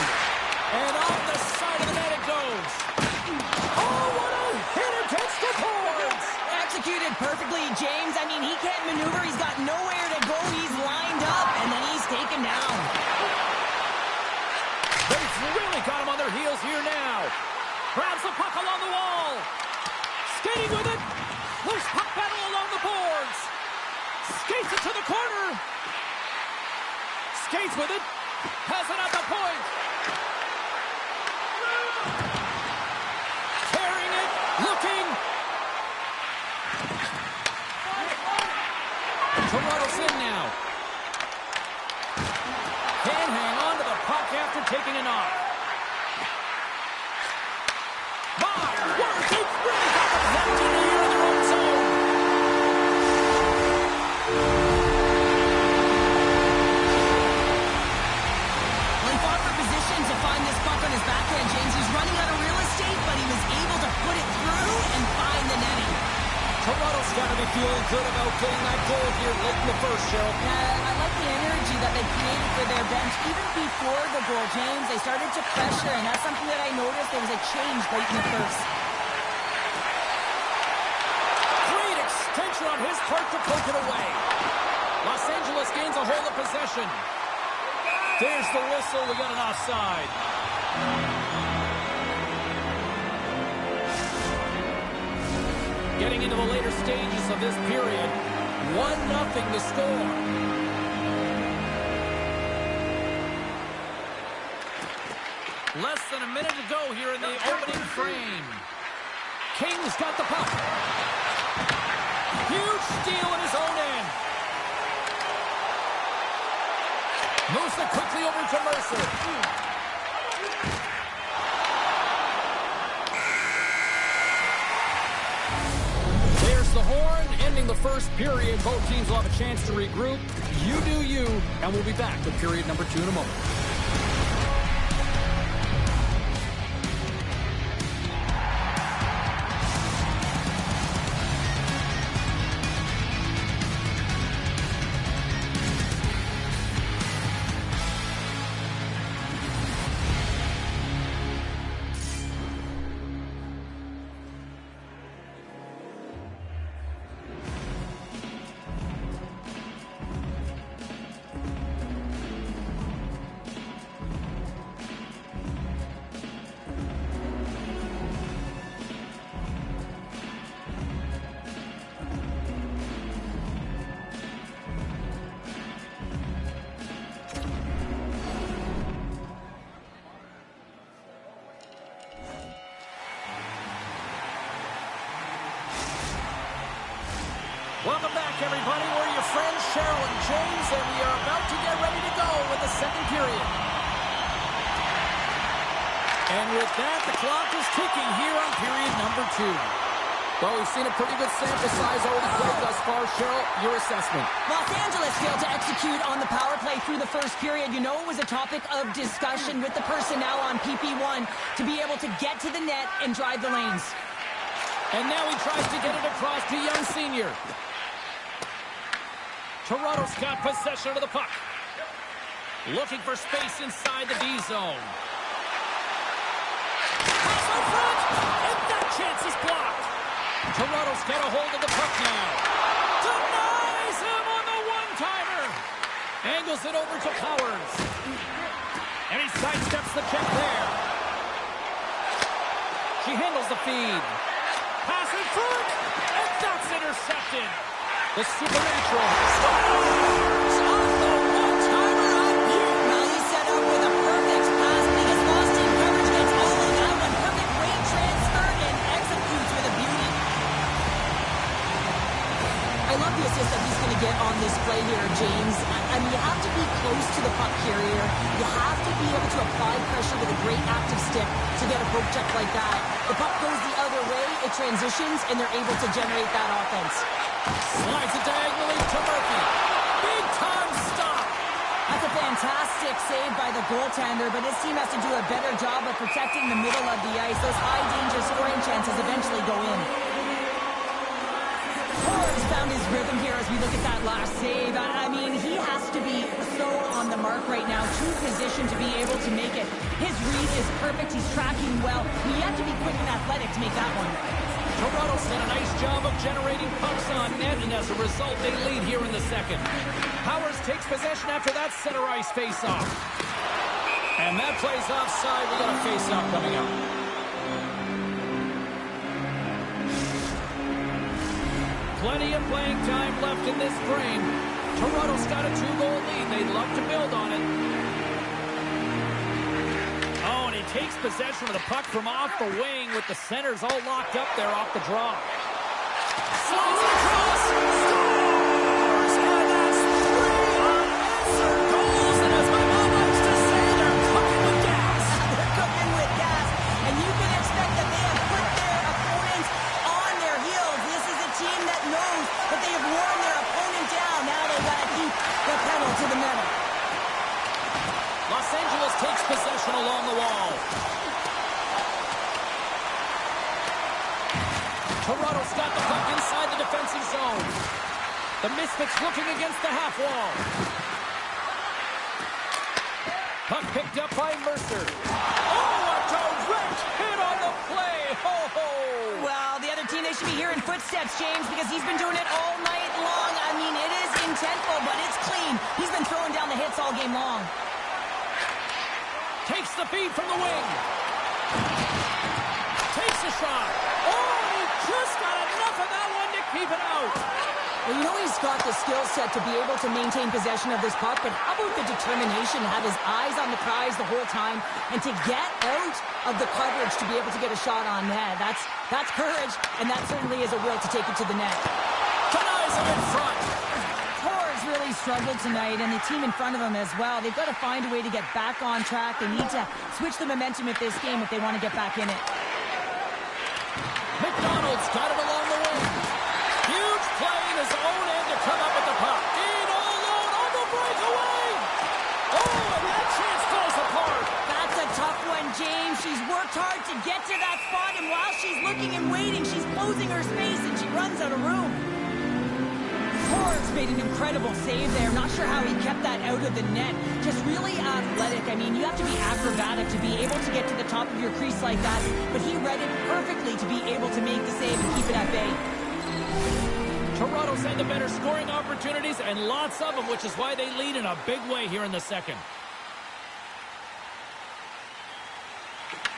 And off the side of the net it goes. Oh, what a hit against the James. I mean, he can't maneuver. He's got nowhere to go. He's lined up, and then he's taken down. They've really got him on their heels here now. Grabs the puck along the wall. Skating with it. Loose puck battle along the boards. Skates it to the corner. Skates with it. Has it at the point. Carrying it. Looking. Toronto's in now. Can hang on to the puck after taking a knock. My word, they've really got them locked in here in their own zone. Well, he fought for position to find this puck on his backhand, James. He's running out of real estate, but he was able to put it through and find the netting. Toronto's got to be feeling good about getting that goal here late in the first, Cheryl. I like the energy that they created for their bench. Even before the goal, James, they started to pressure, and that's something that I noticed. There was a change late in the first. Great extension on his part to poke it away. Los Angeles gains a hold of possession. There's the whistle. We got an offside. Getting into the later stages of this period, 1-0 the score. Less than a minute to go here in the opening frame. King's got the puck. Huge steal in his own end. Moves it quickly over to Mercer. There's the horn, ending the first period. Both teams will have a chance to regroup. You do you, and we'll be back with period number 2 in a moment. Welcome back, everybody. We're your friends, Cheryl and James, and we are about to get ready to go with the second period. And with that, the clock is ticking here on period number 2. Well, we've seen a pretty good sample size already played thus far. Cheryl, your assessment. Los Angeles failed to execute on the power play through the first period. You know, it was a topic of discussion with the personnel on PP1 to be able to get to the net and drive the lanes. And now he tries to get it across to Young Sr. Toronto's got possession of the puck. Looking for space inside the D zone. Pass in front, and that chance is blocked. Toronto's got a hold of the puck now. Denies him on the one-timer. Angles it over to Powers. And he sidesteps the check there. She handles the feed. Pass in front, and that's intercepted. The supernatural scores on the one-timer on view. Well, he set up with a perfect pass, but he gets lost in coverage, gets all of that one. Perfect weight transfer and executes with a beauty. I love the assist that he's going to get on this play here, James. I mean, you have to be close to the puck carrier. You have to be able to apply pressure with a great active stick to get a poke check like that. The puck goes the other way, it transitions, and they're able to generate that offense. Slides it diagonally to Murphy. Big time stop. That's a fantastic save by the goaltender, but his team has to do a better job of protecting the middle of the ice. Those high-danger scoring chances eventually go in. Powers found his rhythm here as we look at that last save. I mean, he has to be so on the mark right now, true position to be able to make it. His read is perfect. He's tracking well. He had to be quick and athletic to make that one. Toronto's done a nice job of generating pucks on net, and as a result, they lead here in the second. Powers takes possession after that center ice face-off. And that plays offside. We got a face-off coming up. Plenty of playing time left in this frame. Toronto's got a 2-goal lead. They'd love to build on it. Oh, and he takes possession of the puck from off the wing with the centers all locked up there off the draw. Slides it across. Scores! And that's 3 unanswered goals. And as my mom likes to say, they're cooking with gas. They're cooking with gas. And you can expect that they have put their opponents on their heels. This is a team that knows that they have worn their opponent down. Now they've got to keep the pedal to the metal. Los Angeles takes possession along the wall. Toronto's got the puck inside the defensive zone. The Misfits looking against the half wall. Puck picked up by Mercer. Oh, a direct hit on the play. Ho, ho. Well, the other team, they should be hearing footsteps, James, because he's been doing it all night long. I mean, it is intentful, but it's clean. He's been throwing down the hits all game long. Takes the feed from the wing. Takes a shot. Oh, he just got enough of that one to keep it out. Well, you know he's got the skill set to be able to maintain possession of this puck, but how about the determination to have his eyes on the prize the whole time and to get out of the coverage to be able to get a shot on net? That's courage, and that certainly is a will to take it to the net. Denies him in front. Torres really struggled tonight, and the team in front of him as well. They've got to find a way to get back on track. They need to switch the momentum of this game if they want to get back in it. McDonald's got it along the wing. Huge play in his own end to come up with the puck. In all alone on the breakaway. Oh, and that chance falls apart. That's a tough one, James. She's worked hard to get to that spot, and while she's looking and waiting, she's closing her space, and she runs out of room. Torres made an incredible save there. Not sure how he kept that out of the net. Just really athletic. I mean, you have to be acrobatic to be able to get to the top of your crease like that, but he read it perfectly to be able to make the save and keep it at bay. Toronto's had the better scoring opportunities, and lots of them, which is why they lead in a big way here in the second.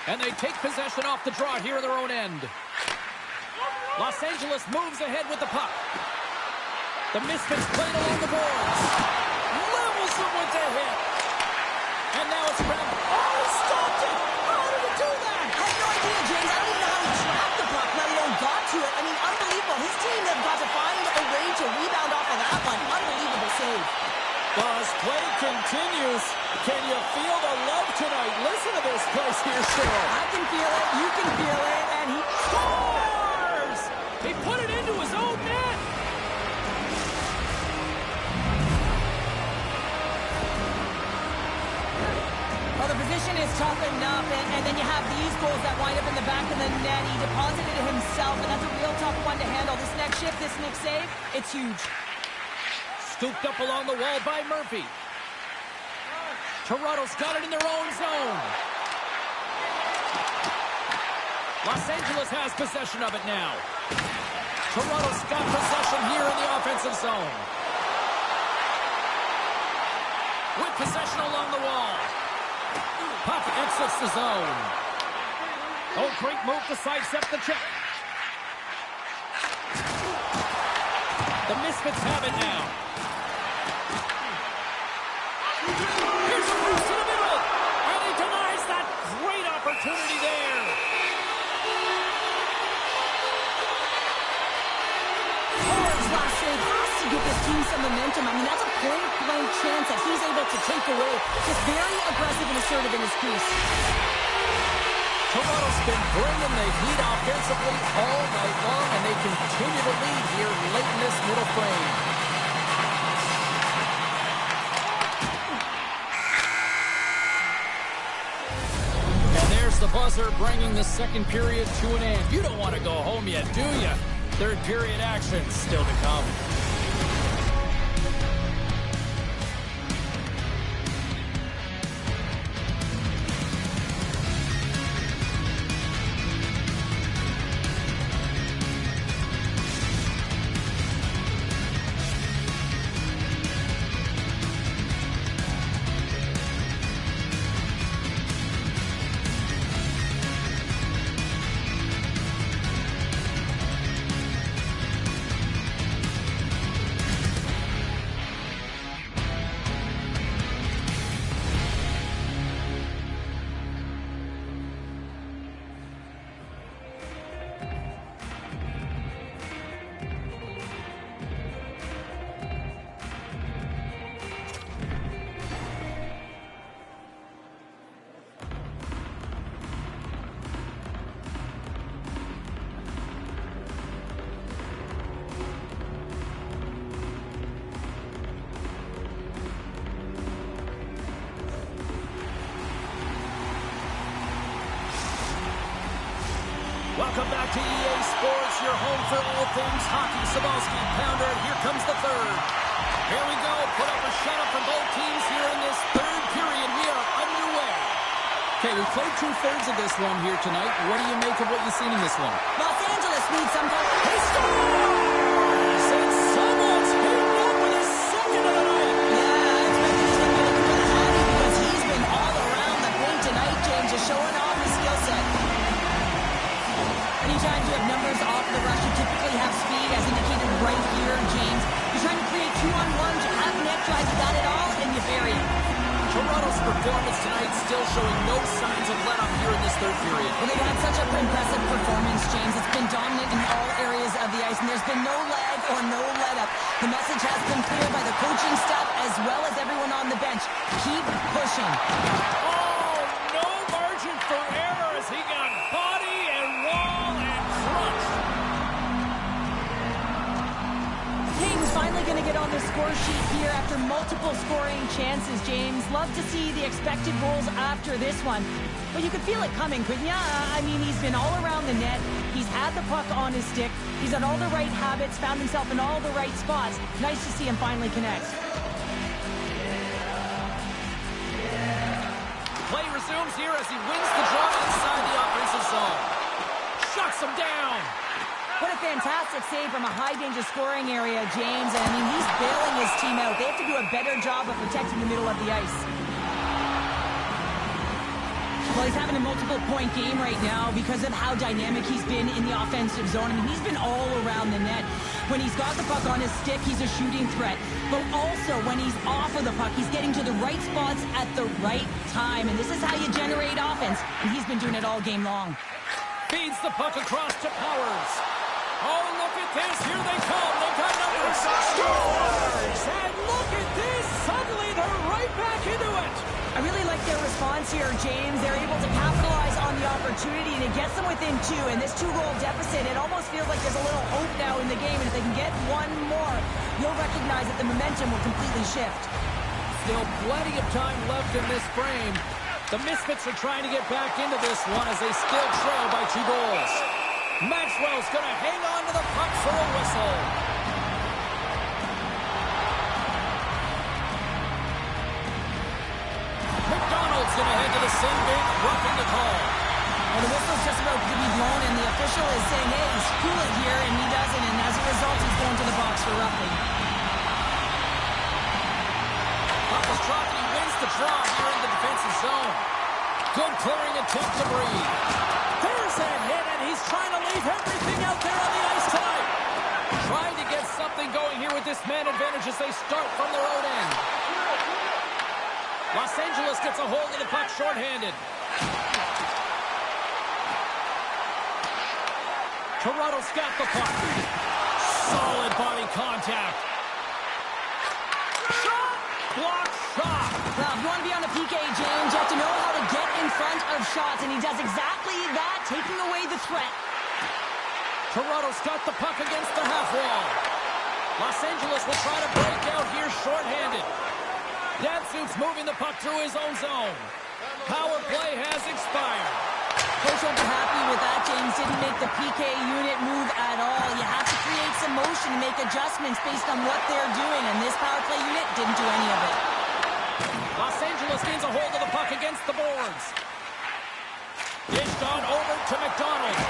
And they take possession off the draw here in their own end. Los Angeles moves ahead with the puck. The Misfits playing along the boards. Levels them with the hit. And now it's grabbed. Oh, he stopped it! How did he do that? I have no idea, James. I don't even know how he trapped the puck, let alone got to it. I mean, unbelievable. His team have got to find a way to rebound off of that one. Unbelievable save. As play continues, can you feel the love tonight? Listen to this place here, Cheryl. I can feel it. You can feel it. And he scores! He put it into his own net. Well, the position is tough enough, and then you have these goals that wind up in the back of the net. He deposited it himself, and that's a real tough one to handle. This next shift, this next save, it's huge. Scooped up along the wall by Murphy. Toronto's got it in their own zone. Los Angeles has possession of it now. Toronto's got possession here in the offensive zone. With possession along the wall. Puck exits the zone. Oh, great move to sidestep the check. The Misfits have it now. Here's a cross to the middle. And he denies that great opportunity there. Torres' last save has to give this team some momentum. I mean, that's a point-blank chance that he's able to take away. Just very aggressive and assertive in his crease. Toronto's been bringing the heat offensively all night long, and they continue to lead here late in this middle frame. And there's the buzzer bringing the second period to an end. You don't want to go home yet, do you? Third period action still to come. Welcome back to EA Sports, your home for all things hockey. Sabalski, Pounder, and here comes the third. Here we go. Put up or shut up for both teams here in this third period. We are underway. Okay, we played two-thirds of this one here tonight. What do you make of what you've seen in this one? Los Angeles needs some kind of... He scores! And someone's hitting up with his second of the night. Yeah, I expect he's going to make him really happy because he's been all around the rink tonight, James, just showing off his skill set. Anytime you have numbers off the rush, you typically have speed, as indicated right here, James. You're trying to create two-on-ones, you have net drive, you got it all, and you bury it. Toronto's performance tonight still showing no signs of let-up here in this third period. Well, they've had such an impressive performance, James. It's been dominant in all areas of the ice, and there's been no lag or no let-up. The message has been clear by the coaching staff as well as everyone on the bench. Keep pushing. Oh, no margin for error as he got body and wall and crushed. Kings finally going to get on the score sheet here after multiple scoring chances, James. Love to see the expected goals after this one. But you could feel it coming, couldn't you? I mean, he's been all around the net. He's had the puck on his stick. He's had all the right habits, found himself in all the right spots. Nice to see him finally connect. Play resumes here as he wins the draw inside the offensive zone. Shuts him down. What a fantastic save from a high-danger scoring area, James. And I mean, he's bailing his team out. They have to do a better job of protecting the middle of the ice. Well, he's having a multiple-point game right now because of how dynamic he's been in the offensive zone. I mean, he's been all around the net. When he's got the puck on his stick, he's a shooting threat. But also, when he's off of the puck, he's getting to the right spots at the right time. And this is how you generate offense. And he's been doing it all game long. Feeds the puck across to Powers. Oh, look at this. Here they come. They got numbers. Scores! And look at this. Suddenly, they're right back into it. I really like their response here, James. They're able to capitalize on the opportunity, and it gets them within two. And this two-goal deficit, it almost feels like there's a little hope now in the game. And if they can get one more, you'll recognize that the momentum will completely shift. Still plenty of time left in this frame. The Misfits are trying to get back into this one as they still trail by 2 goals. Maxwell's going to hang on to the puck for a whistle. McDonald's going to head to the sin bin, roughing the call. Well, the whistle's just about to be blown, and the official is saying, hey, screw it here, and he doesn't, and as a result, he's going to the box for roughing. Papastrofsky wins the draw here in the defensive zone. Good clearing attempt to breathe. There's a hit, and he's trying to leave everything out there on the ice tonight. Trying to get something going here with this man advantage as they start from their own end. Los Angeles gets a hold of the puck shorthanded. Toronto's got the puck. Solid body contact. Shot! Block shot! Well, if you want to be on a PK, James, you have to know how to get in front of shots, and he does exactly that, taking away the threat. Toronto's got the puck against the half wall. Los Angeles will try to break out here shorthanded. Datsyuk's moving the puck through his own zone. Power play has expired. Coach won't be happy with that, James. Didn't make the PK unit move at all. You have to create some motion and make adjustments based on what they're doing, and this power play unit didn't do any of it. Los Angeles gains a hold of the puck against the boards. Dished on over to McDonald.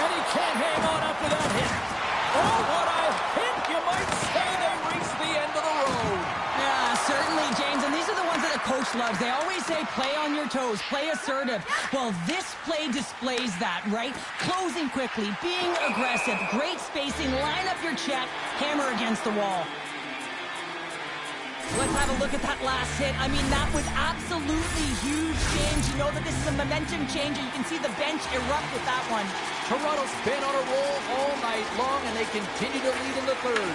And he can't hang on up with that hit. Oh, what a hit! You might say they reached the end of the road. Yeah, certainly, James. And these are the ones that the coach loves. They always say, play on your toes, play assertive. Well, this play displays that, right? Closing quickly, being aggressive, great spacing, line up your check, hammer against the wall. Let's have a look at that last hit. I mean, that was absolutely huge, James. You know that this is a momentum changer. You can see the bench erupt with that one. Toronto's been on a roll all night long, and they continue to lead in the third.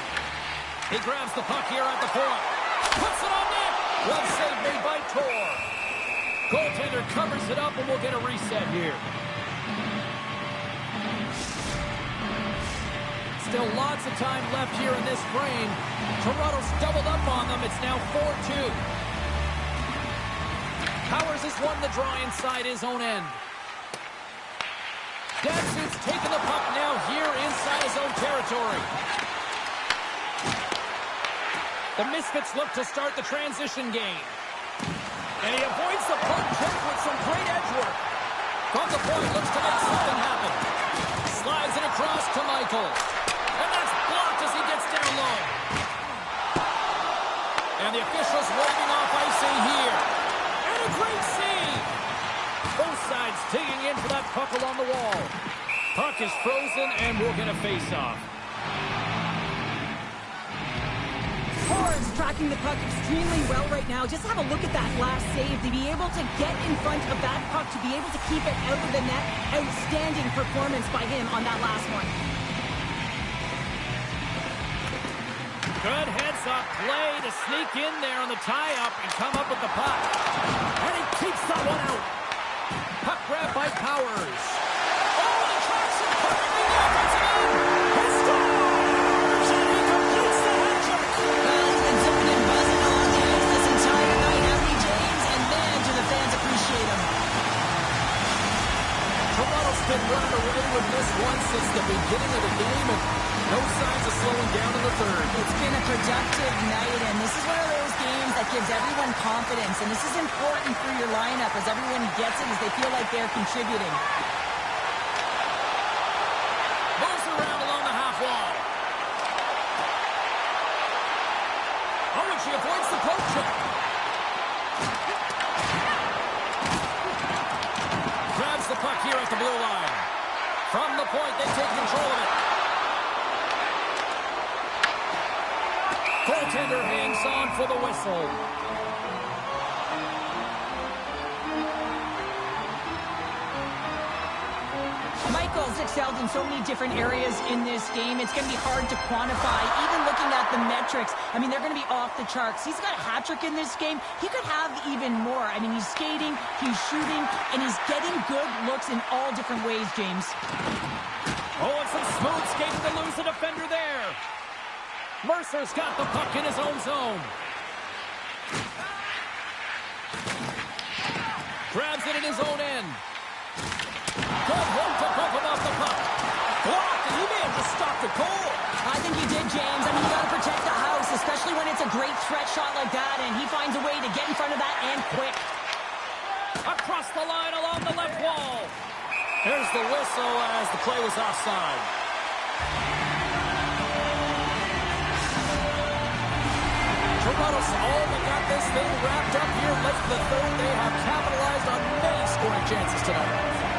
He grabs the puck here at the point. Puts it on net. Well saved made by Tor. Goaltender covers it up, and we'll get a reset here. Still lots of time left here in this frame. Toronto's doubled up on them. It's now 4-2. Powers has won the draw inside his own end. Datsyuk's The Misfits look to start the transition game. And he avoids the poke check with some great edge work. From the point, looks to make something happen. Slides it across to Michael. And that's blocked as he gets down low. And the officials waving off icing here. And a great save. Both sides digging in for that puck along the wall. Puck is frozen, and we'll get a face-off. Forwards tracking the puck extremely well right now. Just have a look at that last save. To be able to get in front of that puck, to be able to keep it out of the net. Outstanding performance by him on that last one. Good heads-up play to sneak in there on the tie-up and come up with the puck. And he keeps that one out. Puck grab by Powers. Oh, and he tracks it perfectly in the offensive end. He scores! And he completes the hat-trick. Well, he's been zipping and buzzing along the ice this entire night, hasn't he, James? And man, do the fans appreciate him. Toronto's been running away with this one since the beginning of the game, and no signs of slowing down in the third. It's been a productive night, and this is one of those games that gives everyone confidence, and this is important for your lineup as everyone gets it, as they feel like they're contributing. Moves around along the half wall. Oh, and she avoids the poke check. Grabs the puck here at the blue line. From the point, they take control of it. Goaltender hangs on for the whistle. Michael's excelled in so many different areas in this game. It's going to be hard to quantify. Even looking at the metrics, I mean, they're going to be off the charts. He's got a hat trick in this game. He could have even more. I mean, he's skating, he's shooting, and he's getting good looks in all different ways, James. Oh, and some smooth skating to lose the defender there. Mercer's got the puck in his own zone. Grabs it in his own end. Good hook to poke him off the puck. Blocked, and he may have just stopped the goal. I think you did, James. I mean, you got to protect the house, especially when it's a great threat shot like that, and he finds a way to get in front of that and quick. Across the line along the left wall. There's the whistle as the play was offside. Toronto's all but got this thing wrapped up here late in the third. They have capitalized on many scoring chances tonight.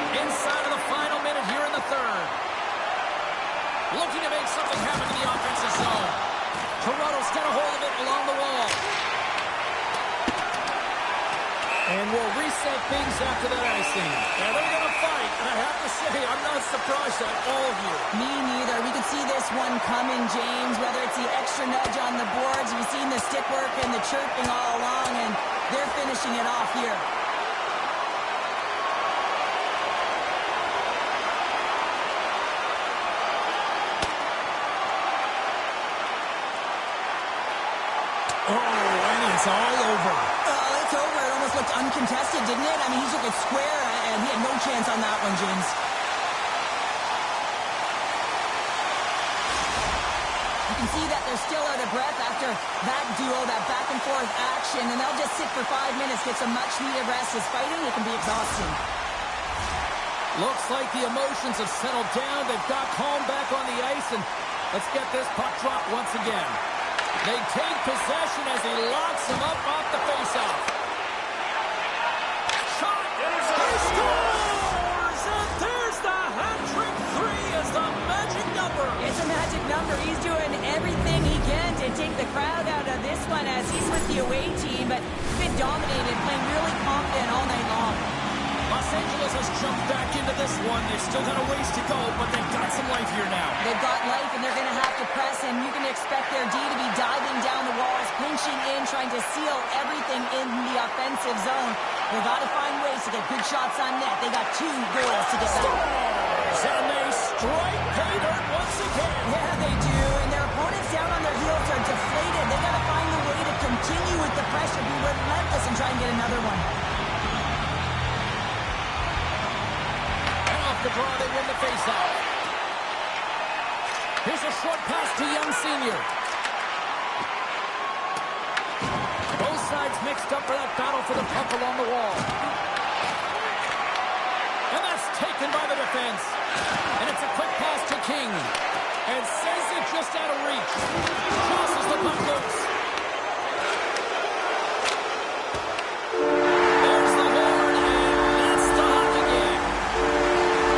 Inside of the final minute here in the third. Looking to make something happen in the offensive zone. Toronto's got a hold of it along the wall. And we'll reset things after that icing. And they're going to fight. And I have to say, I'm not surprised at all here. Me neither. We could see this one coming, James, whether it's the extra nudge on the boards. We've seen the stick work and the chirping all along, and they're finishing it off here. Oh, and it's all over. Oh, it's over. It almost looked uncontested, didn't it? I mean, he took it square, and he had no chance on that one, James. You can see that they're still out of breath after that duo, that back-and-forth action, and they'll just sit for 5 minutes, get some much-needed rest. As fighting, it can be exhausting. Looks like the emotions have settled down. They've got calm back on the ice, and let's get this puck drop once again. They take possession as he locks him up off the faceoff. Shot! He scores! And there's the hat-trick 3 as the magic number. It's a magic number. He's doing everything he can to take the crowd out of this one as he's with the away team, but been dominated, playing really confident all night long. Los Angeles has jumped back into this one. They've still got a ways to go, but they've got some life here now. They've got life, and they're going to have to press, and you can expect their D to be diving down the walls, pinching in, trying to seal everything in the offensive zone. They've got to find ways to get good shots on net. They got 2 goals to get back. And they strike pay dirt once again. Yeah, they do, and their opponents down on their heels are deflated. They got to find a way to continue with the pressure, be relentless, and try and get another one. The draw, they win the faceoff. Here's a short pass to Young Sr. sides mixed up for that battle for the puck along the wall. And that's taken by the defense. And it's a quick pass to King. And sends it just out of reach. Crosses the puck loose. There's the horn, and that's the hockey game.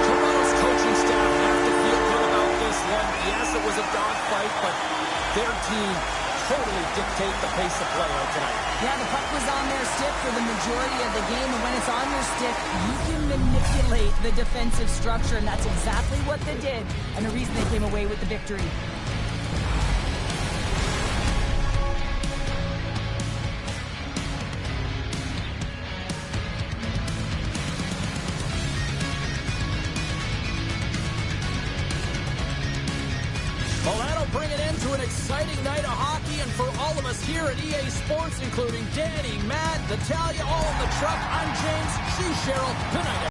Toronto's coaching staff have to feel good about this one. Yes, it was a dogfight, but their team totally dictate the pace of play out tonight. Yeah, the puck was on their stick for the majority of the game, and when it's on your stick, you can manipulate the defensive structure, and that's exactly what they did, and the reason they came away with the victory. Well, that'll bring an end to an exciting night of hockey, and for all of us here at EA Sports, including Danny, Matt, Natalia, all in the truck, I'm James. She's Cheryl. Good night,